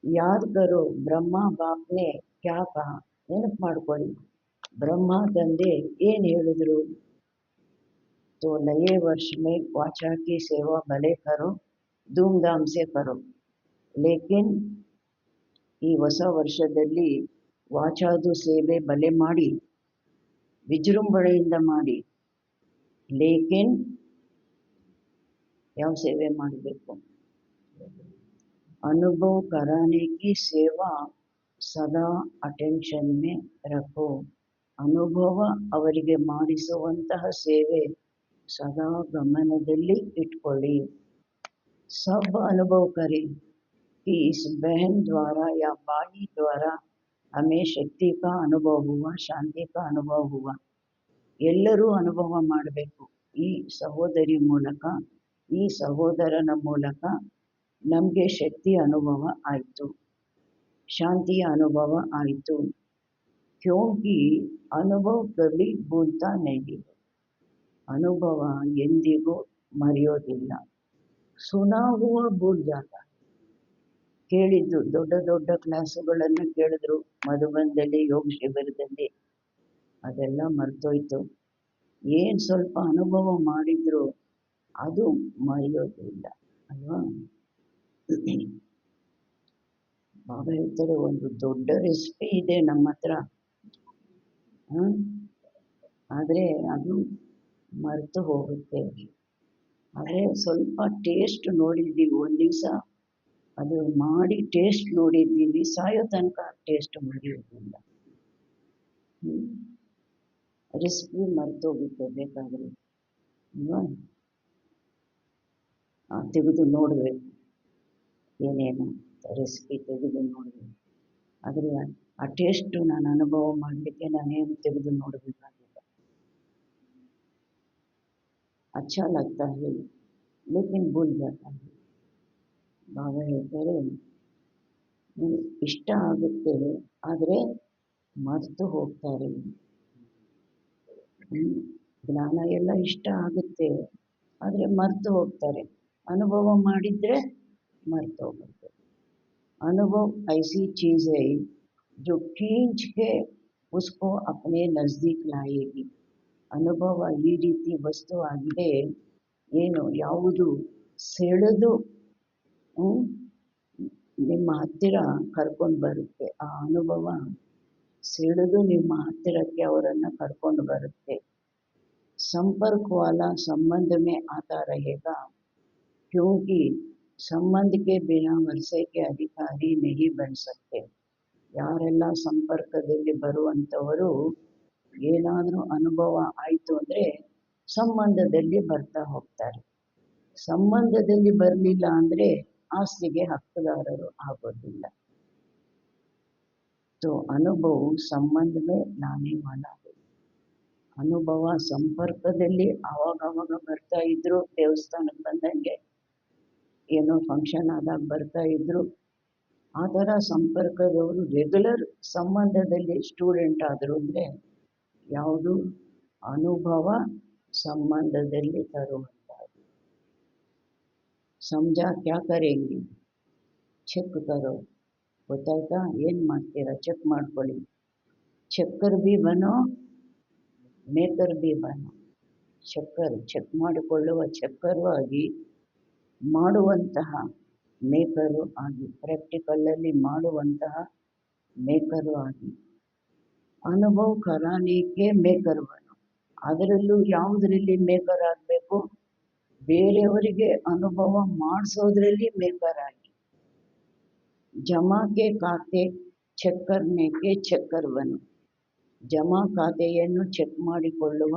ಯಾದ್ ಕರೋ ಬ್ರಹ್ಮ ಬಾಪ್ನೆ ಕ್ಯಾ ಕಹಾ, ನೆನಪು ಮಾಡ್ಕೊಳ್ಳಿ. ಬ್ರಹ್ಮ ತಂದೆ ಏನ್ ಹೇಳಿದ್ರು? तो नए वर्ष में वाचा की सेवा भले करो, धूमधाम से करो, लेकिन ಈ ಹೊಸ ವರ್ಷದಲ್ಲಿ ವಾಚಾದು ಸೇವೆ ಬಲೆ ಮಾಡಿ, ವಿಜೃಂಭಣೆಯಿಂದ ಮಾಡಿ. ಲೇಕಿನ್ ಯಾವ ಸೇವೆ ಮಾಡಬೇಕು? ಅನುಭವ कराने की सेवा ಸದಾ ಅಟೆನ್ಷನ್ ಮೇ ರಖೋ. ಅನುಭವ ಅವರಿಗೆ ಮಾಡಿಸುವಂತಹ ಸೇವೆ ಸದಾ ಗಮನದಲ್ಲಿ ಇಟ್ಕೊಳ್ಳಿ. सब अनुभव करें कि इस बहन द्वारा या भाई द्वारा हमें शक्ति का अनुभव हुआ, शांति का अनुभव हुआ. ಎಲ್ಲರೂ ಅನುಭವ ಮಾಡಬೇಕು. ಈ ಸಹೋದರಿ ಮೂಲಕ, ಈ ಸಹೋದರನ ಮೂಲಕ ನಮಗೆ ಶಕ್ತಿ ಅನುಭವ ಆಯಿತು, ಶಾಂತಿಯ ಅನುಭವ ಆಯಿತು. ಕ್ಯೋಂಕಿ ಅನುಭವ ಕभी ಭೂಲ್ತಾ नहीं. ಅನುಭವ ಎಂದಿಗೂ ಮರೆಯೋದಿಲ್ಲ. ಸುನಾ ಹುವ ಭೂಲ್ ಜಾತ. ಕೇಳಿದ್ದು ದೊಡ್ಡ ದೊಡ್ಡ ಕ್ಲಾಸುಗಳನ್ನು ಕೇಳಿದ್ರು ಮಧುಬನದಲ್ಲಿ, ಯೋಗ ಶಿಬಿರದಲ್ಲಿ, ಅದೆಲ್ಲ ಮರ್ತೋಯ್ತು. ಏನ್ ಸ್ವಲ್ಪ ಅನುಭವ ಮಾಡಿದ್ರು ಅದು ಮರೆಯೋದಿಲ್ಲ ಅಲ್ವಾ? ಬಾಬಾ ಹೇಳ್ತಾರೆ, ಒಂದು ದೊಡ್ಡ ರೆಸಿಪಿ ಇದೆ ನಮ್ಮ ಹತ್ರ, ಆದ್ರೆ ಅದು ಮರೆತು ಹೋಗುತ್ತೆ. ಆದರೆ ಸ್ವಲ್ಪ ಟೇಸ್ಟ್ ನೋಡಿದ್ದೀವಿ, ಒಂದು ದಿವಸ ಅದು ಮಾಡಿ ಟೇಸ್ಟ್ ನೋಡಿದ್ದೀವಿ, ಸಾಯೋ ತನಕ ಟೇಸ್ಟ್ ಮಾಡಿರೋದಿಲ್ಲ. ರೆಸಿಪಿ ಮರ್ತೋಗುತ್ತೆ ಬೇಕಾದರೆ ಅಲ್ವಾ? ತೆಗೆದು ನೋಡಬೇಕು, ಏನೇನು ರೆಸಿಪಿ ತೆಗೆದು ನೋಡಬೇಕು. ಆದರೆ ಆ ಟೇಸ್ಟು ನಾನು ಅನುಭವ ಮಾಡಲಿಕ್ಕೆ ನಾನೇನು ತೆಗೆದು ನೋಡಬೇಕಾಗಿಲ್ಲ. अच्छा लगता है लेकिन भूल जाता है. ಬಾಬಾ ಹೇಳ್ತಾರೆ, ಇಷ್ಟ ಆಗುತ್ತೆ ಆದರೆ ಮರೆತು ಹೋಗ್ತಾರೆ. ಜ್ಞಾನ ಎಲ್ಲ ಇಷ್ಟ ಆಗುತ್ತೆ ಆದರೆ ಮರೆತು ಹೋಗ್ತಾರೆ. ಅನುಭವ ಮಾಡಿದ್ರೆ मर्त होते. अनुभव ऐसी चीज है जो खींच के उसको अपने नजदीक लाएगी. ಅನುಭವ ಈ ರೀತಿ ವಸ್ತು ಆಗಿದೆ, ಏನು ಯಾವುದು ಸೆಳೆದು ನಿಮ್ಮ ಹತ್ತಿರ ಕರ್ಕೊಂಡು ಬರುತ್ತೆ. ಆ ಅನುಭವ ಸೆಳೆದು ನಿಮ್ಮ ಹತ್ತಿರಕ್ಕೆ ಅವರನ್ನು ಕರ್ಕೊಂಡು ಬರುತ್ತೆ. संपर्क वाला संबंध में आता रहेगा, क्योंकि संबंध के बिना वर्षे के अधिकारी नहीं बन सकते. ಯಾರೆಲ್ಲ ಸಂಪರ್ಕದಲ್ಲಿ ಬರುವಂಥವರು ಏನಾದರೂ ಅನುಭವ ಆಯಿತು ಅಂದರೆ ಸಂಬಂಧದಲ್ಲಿ ಬರ್ತಾ ಹೋಗ್ತಾರೆ. ಸಂಬಂಧದಲ್ಲಿ ಬರಲಿಲ್ಲ ಅಂದರೆ ಆಸ್ತಿಗೆ ಹಕ್ಕುದಾರರು ಆಗೋದಿಲ್ಲ. तो ಅನುಭವ ಸಂಬಂಧ में लाने वाला है. ಅನುಭವ ಸಂಪರ್ಕದಲ್ಲಿ ಆವಾಗ ಬರ್ತಾ ಇದ್ರು, ದೇವಸ್ಥಾನಕ್ಕೆ ಬಂದಂಗೆ ಏನೋ ಫಂಕ್ಷನ್ ಆದಾಗ ಬರ್ತಾ ಇದ್ರು. ಆ ಥರ ಸಂಪರ್ಕದವರು ರೆಗ್ಯುಲರ್ ಸಂಬಂಧದಲ್ಲಿ ಸ್ಟೂಡೆಂಟ್ ಆದರು ಅಂದರೆ ಯಾವುದು ಅನುಭವ ಸಂಬಂಧದಲ್ಲಿ ತರುವಂಥದ್ದು. ಸಮಜಾ ಕ್ಯಾ ಕರೆಂಗಿ, ಚೆಕ್ ಕರೋ. ಗೊತ್ತಾಯ್ತಾ? ಏನು ಮಾಡ್ತೀರಾ? ಚೆಕ್ ಮಾಡ್ಕೊಳ್ಳಿ. ಚೆಕ್ಕರ್ ಬಿ ಬನೋ, ಮೇಕರ್ ಬಿ ಬನೋ. ಚೆಕ್ ಮಾಡಿಕೊಳ್ಳುವ ಚೆಕ್ಕರು ಆಗಿ, ಮಾಡುವಂತಹ ಮೇಕರು ಆಗಿ, ಪ್ರಾಕ್ಟಿಕಲಲ್ಲಿ ಮಾಡುವಂತಹ ಮೇಕರು ಆಗಿ. ಅನುಭವ ಕರಾನೇಕೆ ಮೇಕರ್ ಬನೋ. ಅದರಲ್ಲೂ ಯಾವುದರಲ್ಲಿ ಮೇಕರ್ ಆಗಬೇಕು? ಬೇರೆಯವರಿಗೆ ಅನುಭವ ಮಾಡಿಸೋದ್ರಲ್ಲಿ ಮೇಕರ್ ಆಗಿ. ಜಮಾಕೆ ಖಾತೆ ಚೆಕ್ ಕರ್ನೇಕೆ ಚೆಕ್ಕರ್ ಬನೋ. ಜಮಾ ಖಾತೆಯನ್ನು ಚೆಕ್ ಮಾಡಿಕೊಳ್ಳುವ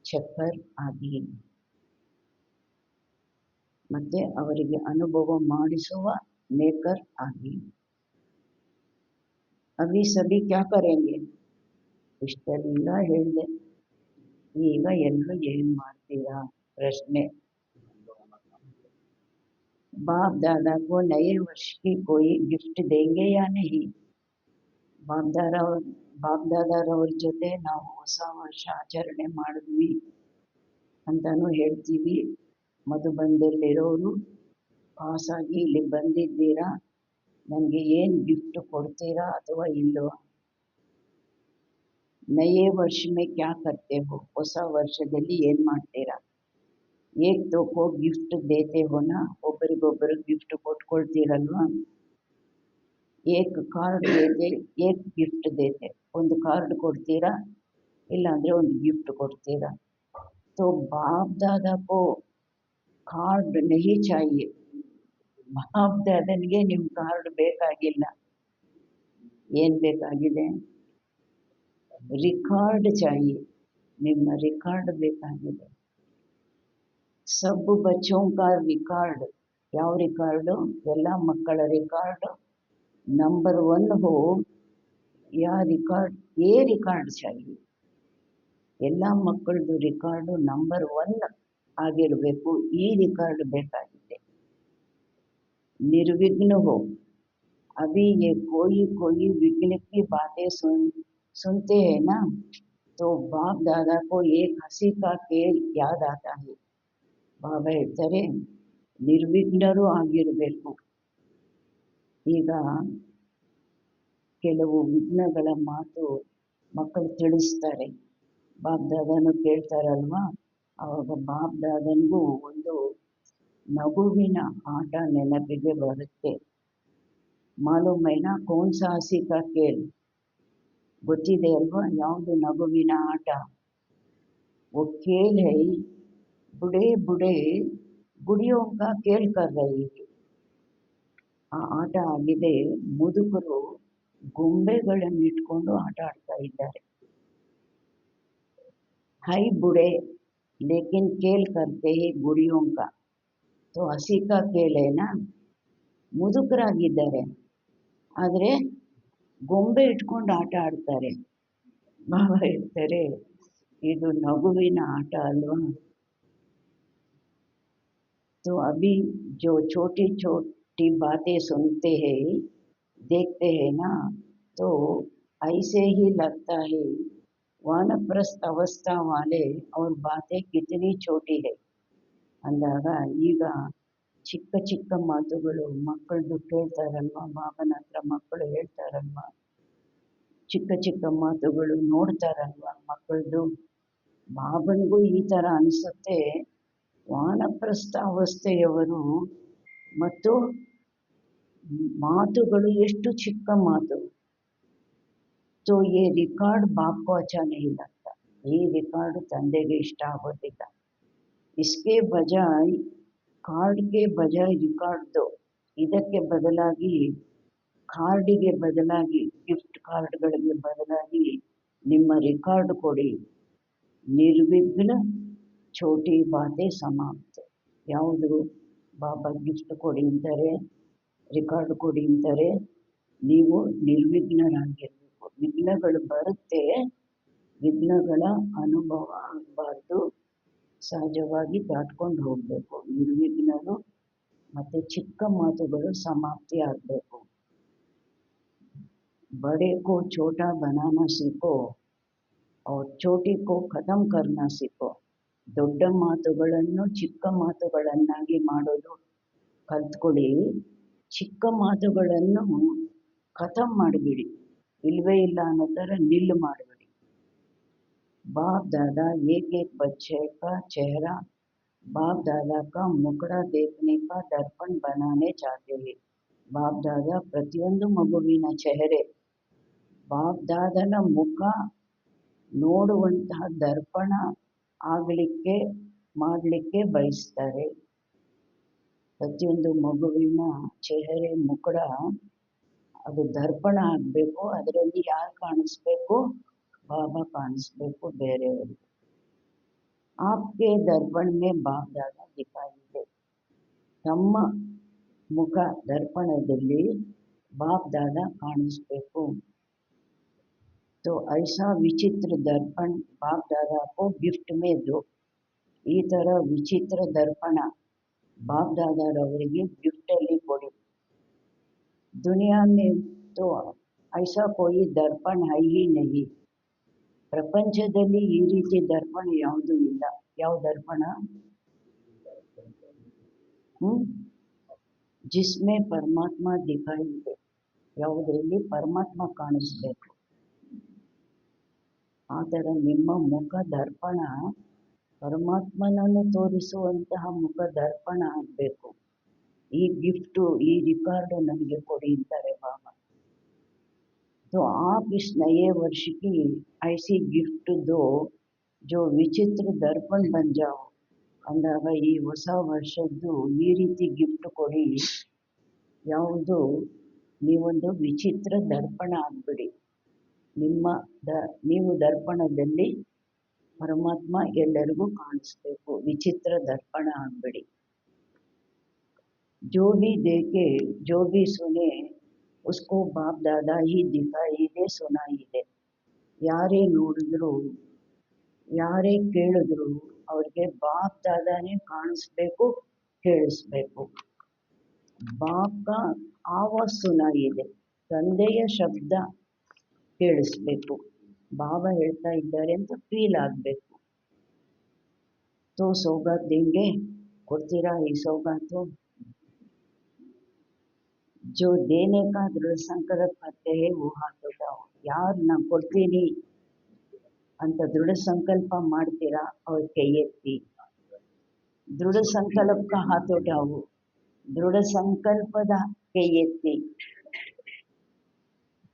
ಚೆಕ್ಕರ್ ಆಗಿ, ಮತ್ತೆ ಅವರಿಗೆ ಅನುಭವ ಮಾಡಿಸುವ ಮೇಕರ್ ಆಗಿ. ಅಭಿ ಸಭಿ ಕ್ಯಾ ಕರೆಂಗೆ? ಇಷ್ಟೆಲ್ಲ ಹೇಳಿದೆ. ಈಗ ಎಲ್ಲರೂ ಏನು ಮಾಡ್ತೀರಾ? ಪ್ರಶ್ನೆ. बाप दादा को नए वर्ष की कोई गिफ्ट देंगे या नहीं? ಬಾಪ್ ದಾದಾರವ್ರ ಜೊತೆ ನಾವು ಹೊಸ ವರ್ಷ ಆಚರಣೆ ಮಾಡಿದ್ವಿ ಅಂತಾನು ಹೇಳ್ತೀವಿ. ಮಧುಬಂದಲ್ಲಿರೋರು ಪಾಸಾಗಿ ಇಲ್ಲಿ ಬಂದಿದ್ದೀರಾ, ನನಗೆ ಏನು ಗಿಫ್ಟ್ ಕೊಡ್ತೀರಾ ಅಥವಾ ಇಲ್ಲವಾ? ನಯೇ ವರ್ಷ ಮೇ ಕ್ಯಾ ಕರ್ತೆ ಹೋ? ಹೊಸ ವರ್ಷದಲ್ಲಿ ಏನು ಮಾಡ್ತೀರಾ? ಏಕ್ ತೋಕೋ ಗಿಫ್ಟ್ ದೇತೆ ಹೋನ, ಒಬ್ಬರಿಗೊಬ್ಬರು ಗಿಫ್ಟ್ ಕೊಟ್ಕೊಳ್ತೀರಲ್ವಾ? ಏಕ್ ಕಾರ್ಡ್ ದೇತೆ, ಏಕ್ ಗಿಫ್ಟ್ ದೇತೆ. ಒಂದು ಕಾರ್ಡ್ ಕೊಡ್ತೀರಾ, ಇಲ್ಲಾಂದರೆ ಒಂದು ಗಿಫ್ಟ್ ಕೊಡ್ತೀರಾ. तो बाप दादा को ಕಾರ್ಡ್ ನಹಿ ಚಾಹಿಯೆ. ಬಾಪ್ ದಾದನಿಗೆ ನಿಮ್ಮ ಕಾರ್ಡ್ ಬೇಕಾಗಿಲ್ಲ. ಏನು ಬೇಕಾಗಿದೆ? ರಿಕಾರ್ಡ್ ಚಾಹಿಯೆ. ನಿಮ್ಮ ರಿಕಾರ್ಡ್ ಬೇಕಾಗಿದೆ. ಸಬ್ ಬಚ್ಚೋं का ರಿಕಾರ್ಡ್. ಯಾವ ರಿಕಾರ್ಡು? ಎಲ್ಲ ಮಕ್ಕಳ ರಿಕಾರ್ಡ್ ನಂಬರ್ 1 हो ಯಾ ರಿಕಾರ್ಡ್? ಏ ರಿಕಾರ್ಡ್ ಚಾಹಿಯೆ. ಎಲ್ಲ ಮಕ್ಕಳದು ರಿಕಾರ್ಡು ನಂಬರ್ 1 ಆಗಿರಬೇಕು. ಈ ರಿಕಾರ್ಡ್ ಬೇಕಾಗಿದೆ. ನಿರ್ವಿಘ್ನ हो. अभी ये कोई विघ्न की बातें सुनते हैं ना, तो बाप दादा को एक हंसी का खेल याद आता है. ಬಾಬಾ ಹೇಳ್ತಾರೆ, ನಿರ್ವಿಘ್ನರು ಆಗಿರಬೇಕು. ಈಗ ಕೆಲವು ವಿಘ್ನಗಳ ಮಾತು ಮಕ್ಕಳು ತಿಳಿಸ್ತಾರೆ, ಬಾಪ್ ದಾದನು ಕೇಳ್ತಾರಲ್ವಾ, ಆವಾಗ ಬಾಪ್ ದಾದನಿಗೂ ಒಂದು ನಗುವಿನ ಆಟ ನೆನಪಿಗೆ ಬರುತ್ತೆ. ಮಾಲೂಮೈನಾ ಕೌನ್ ಸಾ ಹಸಿ ಕಾ ಖೇಲ್? ಗೊತ್ತಿದೆ ಅಲ್ವಾ ಯಾವುದು ನಗುವಿನ ಆಟ? वो खेल है ಬುಡೆ ಬುಡೆ ಗುಡಿಯೋ ಕಾ ಖೇಲ್ ಕರ್ ರಹಿ ಹೈ. ಆ ಆಟ ಆಗಿದೆ, ಮುದುಕರು ಗೊಂಬೆಗಳನ್ನಿಟ್ಕೊಂಡು ಆಟ ಆಡ್ತಾ ಇದ್ದಾರೆ. ಹೈ ಬುಡೆ ಲೇಕಿನ್ ಖೇಲ್ ಕರ್ತೆ ಹೈ ಗುಡಿಯೋ ಕಾ. तो ಹಸಿ ಕಾ ಖೇಲ್ ಏನಾ? ಮುದುಕರಾಗಿದ್ದಾರೆ, ಆದರೆ ಗೊಂಬೆ ಇಟ್ಕೊಂಡು ಆಟ ಆಡ್ತಾರೆ. ಬಾಬಾ ಹೇಳ್ತಾರೆ, ಇದು ನಗುವಿನ ಆಟ ಅಲ್ವಾ? तो अभी जो छोटी छोटी बातें सुनते हैं, देखते हैं ना, तो ऐसे ही लगता है वानप्रस्थ अवस्था वाले और बातें कितनी छोटी है ಅಂದಾಗ, ಈಗ ಚಿಕ್ಕ ಚಿಕ್ಕ ಮಾತುಗಳು ಮಕ್ಕಳದು ಕೇಳ್ತಾರಲ್ವ, ಬಾಬನ ಹತ್ರ ಮಕ್ಕಳು ಹೇಳ್ತಾರಲ್ವ, ಚಿಕ್ಕ ಚಿಕ್ಕ ಮಾತುಗಳು ನೋಡ್ತಾರಲ್ವ ಮಕ್ಕಳದು. ಬಾಬನಿಗೂ ಈ ಥರ ಅನಿಸುತ್ತೆ, ವಾನಪ್ರಸ್ಥ ಅವಸ್ಥೆಯವರು ಮತ್ತು ಮಾತುಗಳು ಎಷ್ಟು ಚಿಕ್ಕ ಮಾತು. तो ये रिकॉर्ड बाप को अच्छा नहीं लगता. ಈ ರಿಕಾರ್ಡ್ ತಂದೆಗೆ ಇಷ್ಟ ಆಗೋದಿಲ್ಲ. इसके बजाय कार्ड के बजाय रिकॉर्ड दो. ಇದಕ್ಕೆ ಬದಲಾಗಿ, ಕಾರ್ಡಿಗೆ ಬದಲಾಗಿ, ಗಿಫ್ಟ್ ಕಾರ್ಡ್ಗಳಿಗೆ ಬದಲಾಗಿ ನಿಮ್ಮ ರಿಕಾರ್ಡ್ ಕೊಡಿ. ನಿರ್ವಿಘ್ನ ಛೋಟಿ ಬಾತೆ ಸಮಾಪ್ತ. ಯಾವುದು ಬಾಬಾ ಗಿಫ್ಟ್ ಕೊಡಿ ಅಂತಾರೆ, ರೆಕಾರ್ಡ್ ಕೊಡಿ ಅಂತಾರೆ, ನೀವು ನಿರ್ವಿಘ್ನರಾಗಿರಬೇಕು. ವಿಘ್ನಗಳು ಬರುತ್ತೆ, ವಿಘ್ನಗಳ ಅನುಭವ ಆಗಬಾರ್ದು, ಸಹಜವಾಗಿ ದಾಟ್ಕೊಂಡು ಹೋಗಬೇಕು. ನಿರ್ವಿಘ್ನರು ಮತ್ತು ಚಿಕ್ಕ ಮಾತುಗಳು ಸಮಾಪ್ತಿ ಆಗಬೇಕು. बड़े को छोटा बनाना सीखो और छोटी को खत्म करना सीखो. ದೊಡ್ಡ ಮಾತುಗಳನ್ನು ಚಿಕ್ಕ ಮಾತುಗಳನ್ನಾಗಿ ಮಾಡೋದು ಕಲ್ತ್ಕೊಳ್ಳಿ. ಚಿಕ್ಕ ಮಾತುಗಳನ್ನು ಖತಮ್ ಮಾಡಿಬಿಡಿ, ಇಲ್ವೇ ಇಲ್ಲ ಅನ್ನೋ ಥರ ನಿಲ್ಲು ಮಾಡಿಬಿಡಿ. बाप दादा एक एक बच्चे का चेहरा बाप दादा का मुखड़ा देखने का दर्पण बनाने चाहते हैं. ಬಾಪ್ ದಾದಾ ಪ್ರತಿಯೊಂದು ಮಗುವಿನ ಚೆಹರೆ ಬಾಪ್ ದಾದನ ಮುಖ ನೋಡುವಂತಹ ದರ್ಪಣ ಮಾಡಲಿಕ್ಕೆ ಬಯಸ್ತಾರೆ. ಪ್ರತಿಯೊಂದು ಮಗುವಿನ ಚೆಹರೆ ಮುಖಡ ಅದು ದರ್ಪಣ ಆಗಬೇಕು. ಅದರಲ್ಲಿ ಯಾರು ಕಾಣಿಸ್ಬೇಕು? ಬಾಬಾ ಕಾಣಿಸ್ಬೇಕು ಬೇರೆಯವರಿಗೆ. ಆಪ್ಕೆ ದರ್ಪಣ ಮೇ ಬಾಪ್ ದಾದಾ ದಿಖಾಯಿದೆ. ತಮ್ಮ ಮುಖ ದರ್ಪಣದಲ್ಲಿ ಬಾಪ್ ದಾದಾ ಕಾಣಿಸ್ಬೇಕು. तो ऐसा विचित्र दर्पण बाप दादा को गिफ्ट में दो. ಈ ಥರ ವಿಚಿತ್ರ ದರ್ಪಣ ಬಾಪ್ ದಾದಾರವರಿಗೆ ಗಿಫ್ಟಲ್ಲಿ ಕೊಡಿ. ದುನಿಯಾ में तो ऐसा कोई दर्पण है ही नहीं. ಪ್ರಪಂಚದಲ್ಲಿ ಈ ರೀತಿ ದರ್ಪಣ ಯಾವುದೂ ಇಲ್ಲ. ಯಾವ ದರ್ಪಣ? जिसमें परमात्मा दिखाई दे. ಯಾವುದರಲ್ಲಿ ಪರಮಾತ್ಮ ಕಾಣಿಸ್ಬೇಕು. ಆ ಥರ ನಿಮ್ಮ ಮುಖ ದರ್ಪಣ ಪರಮಾತ್ಮನನ್ನು ತೋರಿಸುವಂತಹ ಮುಖ ದರ್ಪಣ ಆಗಬೇಕು. ಈ ಗಿಫ್ಟು, ಈ ರಿಕಾರ್ಡು ನನಗೆ ಕೊಡಿ ಅಂತಾರೆ ಬಾಬಾ. तो आप इस नए वर्ष की ऐसी गिफ्ट दो जो विचित्र दर्पण बन जाओ ಅಂದಾಗ ಈ ಹೊಸ ವರ್ಷದ್ದು ಈ ರೀತಿ ಗಿಫ್ಟ್ ಕೊಡಿ. ಯಾವುದು? ನೀವೊಂದು ವಿಚಿತ್ರ ದರ್ಪಣ ಆಗ್ಬಿಡಿ. ನೀವು ದರ್ಪಣದಲ್ಲಿ ಪರಮಾತ್ಮ ಎಲ್ಲರಿಗೂ ಕಾಣಿಸ್ಬೇಕು. ವಿಚಿತ್ರ ದರ್ಪಣ ಆಗ್ಬಿಡಿ. जो भी देखे जो भी सुने उसको बाप दादा ही दिखाई दे सुनाई दे. ಯಾರೇ ನೋಡಿದ್ರು ಯಾರೇ ಕೇಳಿದ್ರು ಅವ್ರಿಗೆ ಬಾಪ್ ದಾದಾನೇ ಕಾಣಿಸ್ಬೇಕು, ಕೇಳಿಸ್ಬೇಕು. ಬಾಪ ಆವಾಜ್ ಸುನಾಯಿದೆ, ತಂದೆಯ ಶಬ್ದ ಕೇಳಿಸ್ಬೇಕು. ಬಾಬಾ ಹೇಳ್ತಾ ಇದ್ದಾರೆ ಅಂತ ಫೀಲ್ ಆಗಬೇಕು. ತೋ ಸೌಗಾತ್ ದೇಂಗೆ, ಕೊಡ್ತೀರಾ ಈ ಸೌಗಾತು? जो देने का दृढ़ संकल्प करते हैं वो हाथ उठाओ. ಯಾರು ನಾನು ಕೊಡ್ತೀನಿ ಅಂತ ದೃಢ ಸಂಕಲ್ಪ ಮಾಡ್ತೀರಾ ಅವ್ರ ಕೈ ಎತ್ತಿ. ದೃಢ ಸಂಕಲ್ಪ हाथ उठाओ. दृढ़ संकल्पದ ಕೈ ಎತ್ತಿ.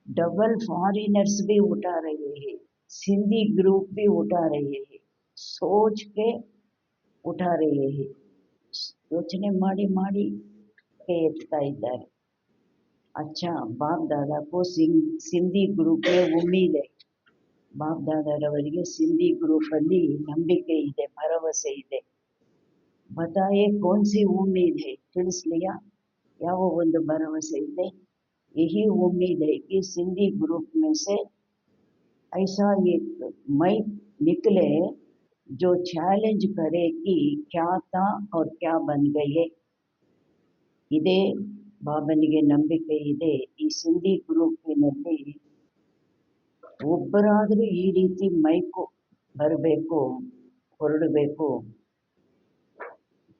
डबल फॉरेनर्स भी उठा रहे हैं, सिंधी ग्रुप भी उठा रहे हैं, सोच के उठा रहे हैं. ಯೋಚನೆ ಮಾಡಿ ಮಾಡಿ ಕೈ ಎತ್ತಾ ಇದ್ದಾರೆ. अच्छा बाप दादा को सिंधी ग्रुप में उम्मीद है. ಬಾಪ್ ದಾದಾರವರಿಗೆ ಸಿಂಧಿ ಗ್ರೂಪಲ್ಲಿ ನಂಬಿಕೆ ಇದೆ, ಭರವಸೆ ಇದೆ. बताए कौन सी उम्मीद है? ತಿಳಿಸ್ಲಿಯಾ? ಯಾವ ಒಂದು ಭರವಸೆ ಇದೆ? यही उम्मीद है कि सिंधी ग्रुप में से ऐसा एक माइक निकले जो चैलेंज करे कि क्या था और क्या बन गए. ಇದೇ ಬಾಬನಿಗೆ ನಂಬಿಕೆ ಇದೆ. ಈ ಸಿಂಧಿ ಗ್ರೂಪಿನಲ್ಲಿ ಒಬ್ಬರಾದರೂ ಈ ರೀತಿ ಮೈಕು ಬರಬೇಕು, ಹೊರಡಬೇಕು,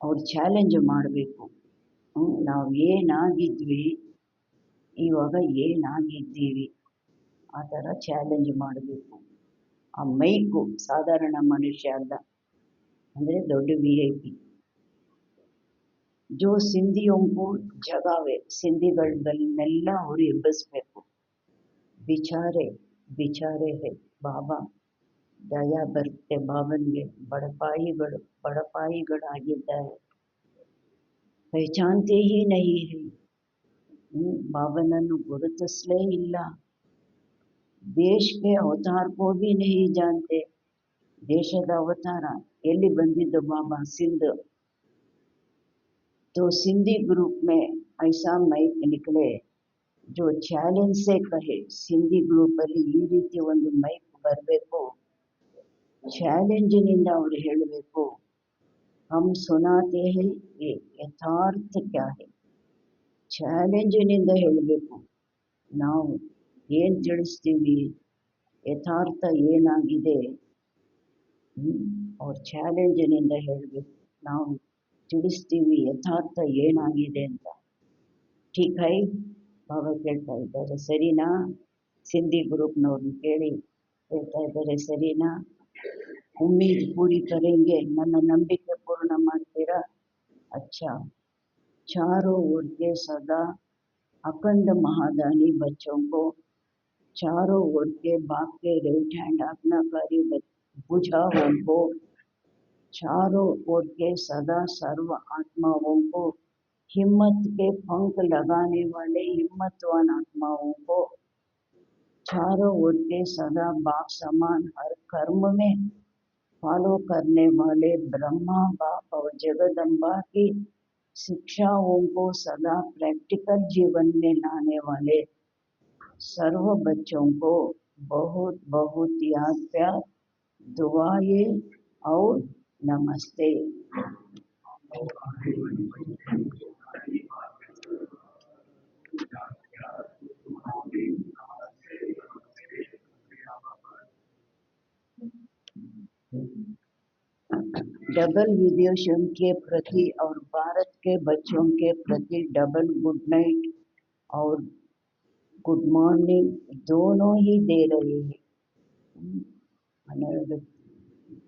ಅವ್ರು ಚಾಲೆಂಜ್ ಮಾಡಬೇಕು. ನಾವು ಏನಾಗಿದ್ವಿ ಇವಾಗ ಏನಾಗಿದ್ದೀವಿ ಆ ಥರ ಚಾಲೆಂಜ್ ಮಾಡಬೇಕು. ಆ ಮೈಕು ಸಾಧಾರಣ ಮನುಷ್ಯ ಅಲ್ಲ, ಅಂದರೆ ದೊಡ್ಡ VIP. ಜೋ ಸಿಂಧಿಯೊಂಕು ಜಗಾವೆ, ಸಿಂಧಿಗಳನ್ನೆಲ್ಲ ಅವರು ಎಬ್ಬಿಸ್ಬೇಕು. ವಿಚಾರೆ ವಿಚಾರೆ ಹೇ ಬಾಬಾ, ದಯಾ ಬರುತ್ತೆ ಬಾಬನಿಗೆ. ಬಡಪಾಯಿಗಳಾಗಿದ್ದಾರೆ. ಪಹಚಾನ್ತೆ ಹಿ ನಹಿ ಹೈ, ಬಾಬನನ್ನು ಗುರುತಿಸಲೇ ಇಲ್ಲ. ದೇಶಕ್ಕೆ ಅವತಾರ ಕೋ ಭಿ ನಹಿ ಜಾನ್ತೆ. ದೇಶದ ಅವತಾರ ಎಲ್ಲಿ ಬಂದಿದ್ದು ಬಾಬಾ? ಸಿಂಧ್. तो सिंधी ग्रुप में ऐसा माइक निकले जो ಚಾಲೆಂಜ್ से कहे ಸಿಂಧಿ ಗ್ರೂಪಲ್ಲಿ ಈ ರೀತಿ ಒಂದು ಮೈಕ್ ಬರಬೇಕು, ಚಾಲೆಂಜಿನಿಂದ ಅವರು ಹೇಳಬೇಕು, हम सुनाते हैं ये यथार्थ क्या है, ಚಾಲೆಂಜಿನಿಂದ ಹೇಳಬೇಕು, ನಾವು ಏನು ತಿಳಿಸ್ತೀವಿ ಯಥಾರ್ಥ ಏನಾಗಿದೆ ಅವ್ರ ಚಾಲೆಂಜಿನಿಂದ ಹೇಳಬೇಕು, ನಾವು ತಿಳಿಸ್ತೀವಿ ಯಥಾರ್ಥ ಏನಾಗಿದೆ ಅಂತ. ठीक है ಬಾಬಾ ಕೇಳ್ತಾ ಇದ್ದಾರೆ, ಸರಿನಾ? ಸಿಂಧಿ ಗ್ರೂಪ್ನವ್ರನ್ನ ಕೇಳಿ ಹೇಳ್ತಾ ಇದ್ದಾರೆ, ಸರಿನಾ? ಉಮ್ಮೀದ್ ಪೂರಿ ಕರೆಂಗೆ, ನನ್ನ ನಂಬಿಕೆ ಪೂರ್ಣ ಮಾಡ್ತೀರಾ? अच्छा, चारों ओर के सदा अखंड महादानी बच्चों को, चारों ओर के बाप के राइट हैंड आज्ञाकारी बुझाओं को, चारों ओर के सदा सर्व आत्माओं को, हिम्मत के पंख लगाने वाले हिम्मतवान आत्माओं को, चारों ओर के सदा बाप समान हर कर्म में फॉलो करने वाले ब्रह्मा बाप और जगदम्बा की शिक्षाओं को सदा प्रैक्टिकल जीवन में लाने वाले सर्व बच्चों को बहुत बहुत याद प्यार, दुआएं और नमस्ते। डबल विदेशों के प्रति और भारत के बच्चों के प्रति डबल गुड नाइट और गुड मॉर्निंग दोनों ही दे रहे हैं। 12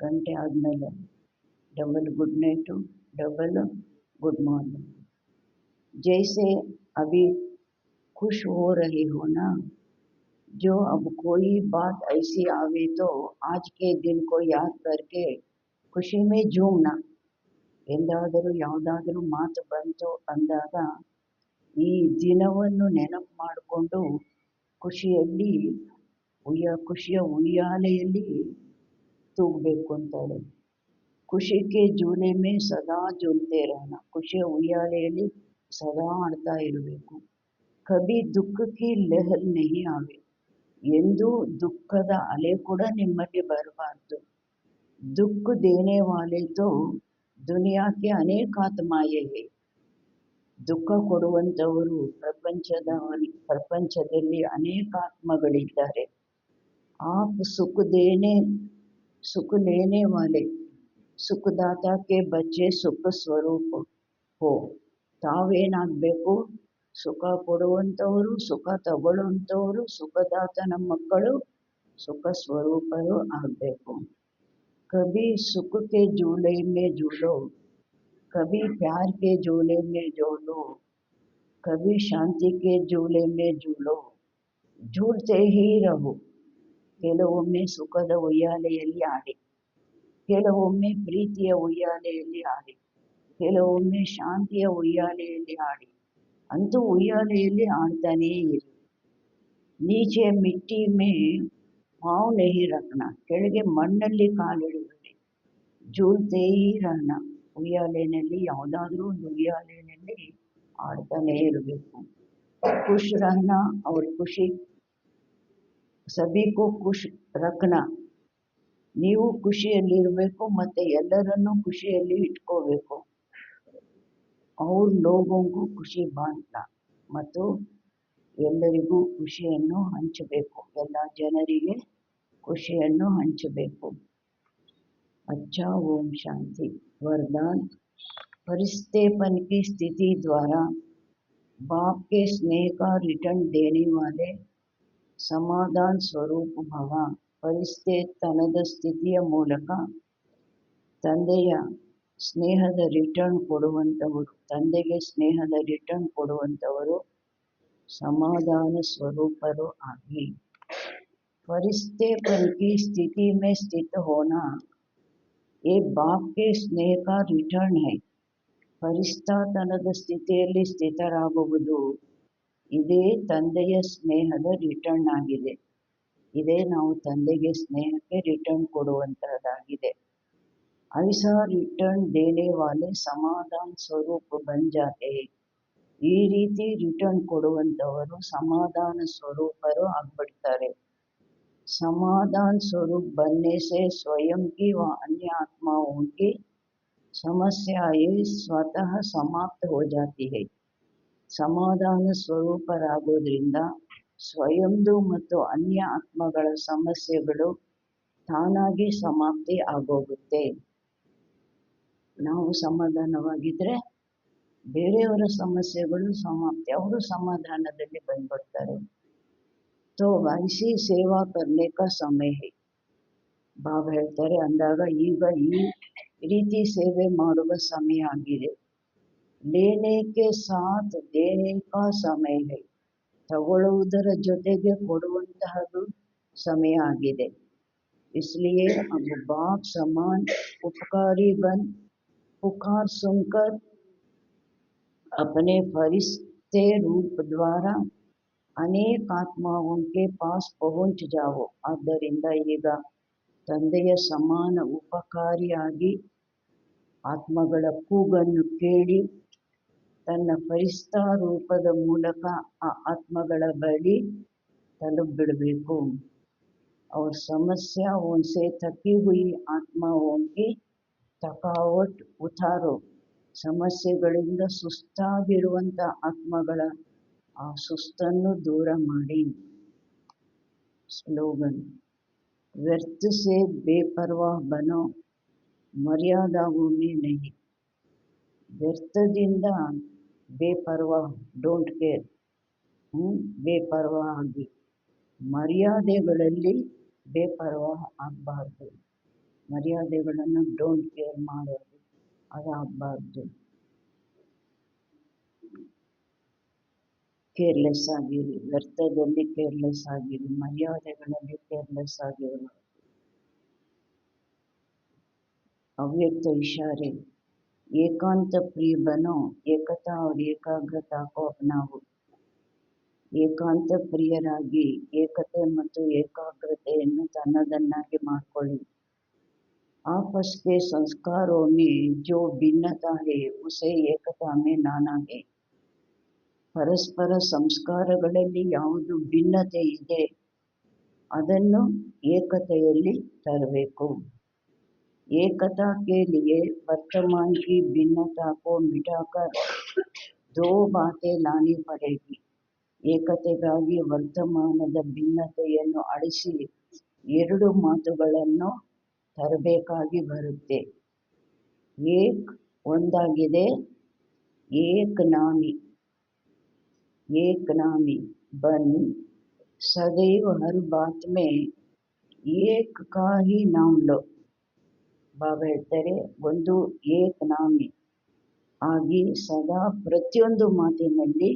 घंटे आदमेले double good night double good morning. जैसे अभी खुश हो रही हो ना, जो अब कोई बात ऐसी आवे तो आज के दिन को याद करके ಖುಷಿ ಮೇ ಜೂಮ್ನ, ಎಂದಾದರೂ ಯಾವುದಾದರೂ ಮಾತು ಬಂತು ಅಂದಾಗ ಈ ದಿನವನ್ನು ನೆನಪು ಮಾಡಿಕೊಂಡು ಖುಷಿಯ ಉಯ್ಯಾಲೆಯಲ್ಲಿ ತೂಗಬೇಕು ಅಂತಾಳೆ. ಖುಷಿಗೆ ಜೂಲೆ ಮೇ ಸದಾ ಜೂಲ್ತೆ ರಹನ, ಖುಷಿಯ ಉಯ್ಯಾಲೆಯಲ್ಲಿ ಸದಾ ಆಡ್ತಾ ಇರಬೇಕು. ಕಭಿ ದುಃಖಕ್ಕೆ ಲಹರ್ ನಹಿ ಆವೆ, ಎಂದೂ ದುಃಖದ ಅಲೆ ಕೂಡ ನಿಮ್ಮಲ್ಲಿ ಬರಬಾರ್ದು. दुख देने वाले तो दुनिया के अनेक आत्माएं है, ದುಃಖ ಕೊಡುವಂತವರು ಪ್ರಪಂಚದಲ್ಲಿ ಅನೇಕ ಆತ್ಮಗಳಿದ್ದಾರೆ. आप सुख लेने वाले सुखदाता के बच्चे सुख स्वरूप हो, ತಾವೇನಾಗಬೇಕು? ಸುಖ ಕೊಡುವಂಥವರು, ಸುಖ ತಗೊಳ್ಳುವಂಥವರು, ಸುಖದಾತನ ಮಕ್ಕಳು, ಸುಖ ಸ್ವರೂಪರು ಆಗಬೇಕು. कभी सुख के झूले में झूलो, कभी प्यार के झूले में झूलो, कभी शांति के झूले में झूलो, झूलते ही रहो. ಕೆಲವೊಮ್ಮೆ ಸುಖದ ಉಯ್ಯಾಲೆಯಲ್ಲಿ ಆಡಿ, ಕೆಲವೊಮ್ಮೆ ಪ್ರೀತಿಯ ಉಯ್ಯಾಲೆಯಲ್ಲಿ ಆಡಿ, ಕೆಲವೊಮ್ಮೆ ಶಾಂತಿಯ ಉಯ್ಯಾಲೆಯಲ್ಲಿ ಆಡಿ, ಅಂತೂ ಉಯ್ಯಾಲೆಯಲ್ಲಿ ಆಡ್ತಾನೇ ಇರಿ. ನೀಚೆ ಮಿಟ್ಟಿ ಮೇ ಪಾವ್ ನಹಿ ರಖನ, ಕೆಳಗೆ ಮಣ್ಣಲ್ಲಿ ಕಾಲಿಡಬೇಡಿ. ಜೂಲ್ತೆ ಹಿ ರಹನ, ಉಯ್ಯಾಲೆಯಲ್ಲಿ ಯಾವುದಾದ್ರೂ ಒಂದು ಉಯ್ಯಾಲೆಯಲ್ಲಿ ಆಡ್ತಾನೇ ಇರಬೇಕು. ಖುಷ್ ರಹನ ಅವ್ರ ಖುಷಿ ಸಭಿಕೋ ಖುಷ್ ರಖನ, ನೀವು ಖುಷಿಯಲ್ಲಿರಬೇಕು ಮತ್ತು ಎಲ್ಲರನ್ನೂ ಖುಷಿಯಲ್ಲಿ ಇಟ್ಕೋಬೇಕು. ಅವ್ರ ಲೋಗೋಂಗೂ ಖುಷಿ ಬಾಂಟ್ನ, ಮತ್ತು ಎಲ್ಲರಿಗೂ ಖುಷಿಯನ್ನು ಹಂಚಬೇಕು, ಎಲ್ಲ ಜನರಿಗೆ ಖುಷಿಯನ್ನು ಹಂಚಬೇಕು. अच्छा ओम शांति। वरदान, फरिश्तेपन की स्थिति द्वारा बाप के स्नेह का रिटर्न देने वाले समाधान स्वरूप भव. ಫರಿಶ್ತೆತನದ ಸ್ಥಿತಿಯ ಮೂಲಕ ತಂದೆಯ ಸ್ನೇಹದ ರಿಟರ್ನ್ ಕೊಡುವಂಥವರು, ತಂದೆಗೆ ಸ್ನೇಹದ ರಿಟರ್ನ್ ಕೊಡುವಂಥವರು समाधान स्वरूपರು आगे। फरिश्तेपन की स्थिति में स्थित होना ये बाप के स्नेह का रिटर्न है. ಫರಿಷ್ಠತನದ ಸ್ಥಿತಿಯಲ್ಲಿ ಸ್ಥಿತರಾಗುವುದು ಇದೇ ತಂದೆಯ ಸ್ನೇಹದ ರಿಟರ್ನ್ ಆಗಿದೆ. ಇದೇ ನಾವು ತಂದೆಗೆ ಸ್ನೇಹಕ್ಕೆ ರಿಟರ್ನ್ ಕೊಡುವಂತಹದ್ದಾಗಿದೆ. ऐसा रिटर्न देने वाले समाधान ಸ್ವರೂಪ बन जाते हैं. ಈ ರೀತಿ ರಿಟರ್ನ್ ಕೊಡುವಂಥವರು ಸಮಾಧಾನ ಸ್ವರೂಪರು ಆಗ್ಬಿಡ್ತಾರೆ. समाधान स्वरूप बनने से स्वयं की व अन्य आत्माओं की समस्याएं स्वतः समाप्त हो जाती है. ಸಮಾಧಾನ ಸ್ವರೂಪರಾಗೋದ್ರಿಂದ ಸ್ವಯಂದು ಮತ್ತು ಅನ್ಯ ಆತ್ಮಗಳ ಸಮಸ್ಯೆಗಳು ತಾನಾಗಿ ಸಮಾಪ್ತಿ ಆಗೋಗುತ್ತೆ. ನಾವು ಸಮಾಧಾನವಾಗಿದ್ರೆ ಬೇರೆಯವರ ಸಮಸ್ಯೆಗಳು ಸಮಾಪ್ತಿ, ಅವರು ಸಮಾಧಾನದಲ್ಲಿ ಬಂದ್ಬಿಡ್ತಾರೆ. तो वैसी सेवा करने का समय है. ಬಾಬಾ ಹೇಳ್ತಾರೆ, ಅಂದಾಗ ಈಗ ಈ ರೀತಿ ಸೇವೆ ಮಾಡುವ ಸಮಯ ಆಗಿದೆ. लेने के साथ देने का समय है. ತಗೊಳ್ಳುವುದರ ಜೊತೆಗೆ ಕೊಡುವಂತಹದ್ದು ಸಮಯ ಆಗಿದೆ. इसलिए अब बाप समान उपकारी बन पुकार सुनकर अपने फरिश्ते रूप द्वारा ಅನೇಕ ಆತ್ಮಾವೊಂಕೆ ಪಾಸ್ ಪಹುಂಚ್ ಜಾವೋ. ಆದ್ದರಿಂದ ಈಗ ತಂದೆಯ ಸಮಾನ ಉಪಕಾರಿಯಾಗಿ ಆತ್ಮಗಳ ಕೂಗನ್ನು ಕೇಳಿ ತನ್ನ ಫರಿಸ್ತಾ ರೂಪದ ಮೂಲಕ ಆ ಆತ್ಮಗಳ ಬಳಿ ತಲುಪಿಬಿಡಬೇಕು. और समस्या उनसे थकी हुई आत्माओं की थकावट उतारो. ಸಮಸ್ಯೆಗಳಿಂದ ಸುಸ್ತಾಗಿರುವಂಥ ಆತ್ಮಗಳ ಆ ಸುಸ್ತನ್ನು ದೂರ ಮಾಡಿ. ಸ್ಲೋಗನ್: व्यर्थ से बेपरवाह बनो, मर्यादाओं में नहीं. ವ್ಯರ್ಥದಿಂದ ಬೇಪರ್ವಾಹ್, ಡೋಂಟ್ ಕೇರ್, ಬೇಪರ್ವಾಹ್ ಆಗಿ ಮರ್ಯಾದೆಗಳಲ್ಲಿ ಬೇಪರ್ವಾಹ್ ಆಗಬಾರ್ದು. ಮರ್ಯಾದೆಗಳನ್ನು ಡೋಂಟ್ ಕೇರ್ ಮಾಡೋದು ಅದಾಗಬಾರ್ದು. ಕೇರ್ಲೆಸ್ ಆಗಿರಿ, ವ್ಯರ್ಥದಲ್ಲಿ ಕೇರ್ಲೆಸ್ ಆಗಿರಿ, ಮರ್ಯಾದೆಗಳಲ್ಲಿ ಕೇರ್ಲೆಸ್ ಆಗಿರಬಾರ್ದು. ಅವ್ಯಕ್ತ ಇಶಾರೆ: ಏಕಾಂತ ಪ್ರಿಯ ಬನೋ, ಏಕತಾ और ಏಕಾಗ್ರತಾ को अपनाओ. ಏಕಾಂತ ಪ್ರಿಯರಾಗಿ ಏಕತೆ ಮತ್ತು ಏಕಾಗ್ರತೆಯನ್ನು ತನ್ನದನ್ನಾಗಿ ಮಾಡಿಕೊಳ್ಳಿ. आपस के संस्कारों में जो भिन्नता है उसे एकता में लाना है. ಪರಸ್ಪರ ಸಂಸ್ಕಾರಗಳಲ್ಲಿ ಯಾವುದು ಭಿನ್ನತೆ ಇದೆ ಅದನ್ನು ಏಕತೆಯಲ್ಲಿ ತರಬೇಕು. ಏಕತಾ के लिए वर्तमान की भिन्नता को मिटाकर दो बातें लानी पड़ेगी. ಏಕತೆಗಾಗಿ ವರ್ತಮಾನದ ಭಿನ್ನತೆಯನ್ನು ಅಳಿಸಿ ಎರಡು ಮಾತುಗಳನ್ನು ತರಬೇಕಾಗಿ ಬರುತ್ತೆ. ಏಕ್ ಒಂದಾಗಿದೆ, ಏಕ್ ನಾಮಿ. एक नामी बन सदैव हर बात में एक का ही नाम लो. ಬಾಬಾ ಹೇಳ್ತಾರೆ, ಒಂದು ಏಕ್ ನಾಮಿ ಆಗಿ ಸದಾ ಪ್ರತಿಯೊಂದು ಮಾತಿನಲ್ಲಿ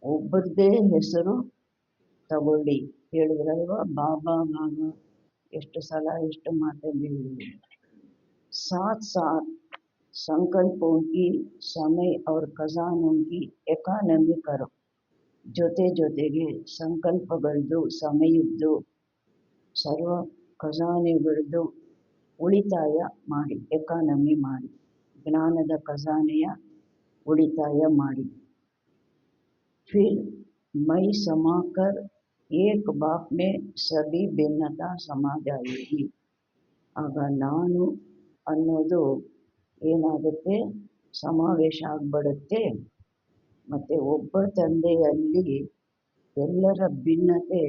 ಒಬ್ಬರದೇ ಹೆಸರು ತಗೊಳ್ಳಿ. ಹೇಳಿದ್ರಲ್ವ ಬಾಬಾ ಬಾಬಾ ಎಷ್ಟು ಸಲ ಎಷ್ಟು ಮಾತಲ್ಲಿ ಹೇಳಿದ್ರು. साथ साथ संकल्पों की समय और खजानों की ಎಕಾನಮಿ करो. ಜೊತೆ ಜೊತೆಗೆ ಸಂಕಲ್ಪಗಳದ್ದು, ಸಮಯದ್ದು, ಸರ್ವ ಖಜಾನೆಗಳದ್ದು ಉಳಿತಾಯ ಮಾಡಿ, ಎಕಾನಮಿ ಮಾಡಿ, ಜ್ಞಾನದ ಖಜಾನೆಯ ಉಳಿತಾಯ ಮಾಡಿ. ಫಿರ್ ಮೈ ಸಮಾಕರ್ ಏಕ್ ಬಾಪ್ ಮೇ ಸಭಿ ಭಿನ್ನತಾ ಸಮಾ ಜಾಯೇಗಿ. ಆಗ ನಾನು ಅನ್ನೋದು ಏನಾಗುತ್ತೆ, ಸಮಾವೇಶ ಆಗ್ಬಿಡುತ್ತೆ. ಮತ್ತು ಒಬ್ಬ ತಂದೆಯಲ್ಲಿ ಎಲ್ಲರ ಭಿನ್ನತೆ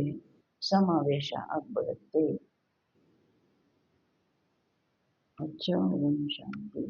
ಸಮಾವೇಶ ಆಗ್ಬಿಡುತ್ತೆ. ಅಚ್ಚ ಓಂ ಶಾಂತಿ.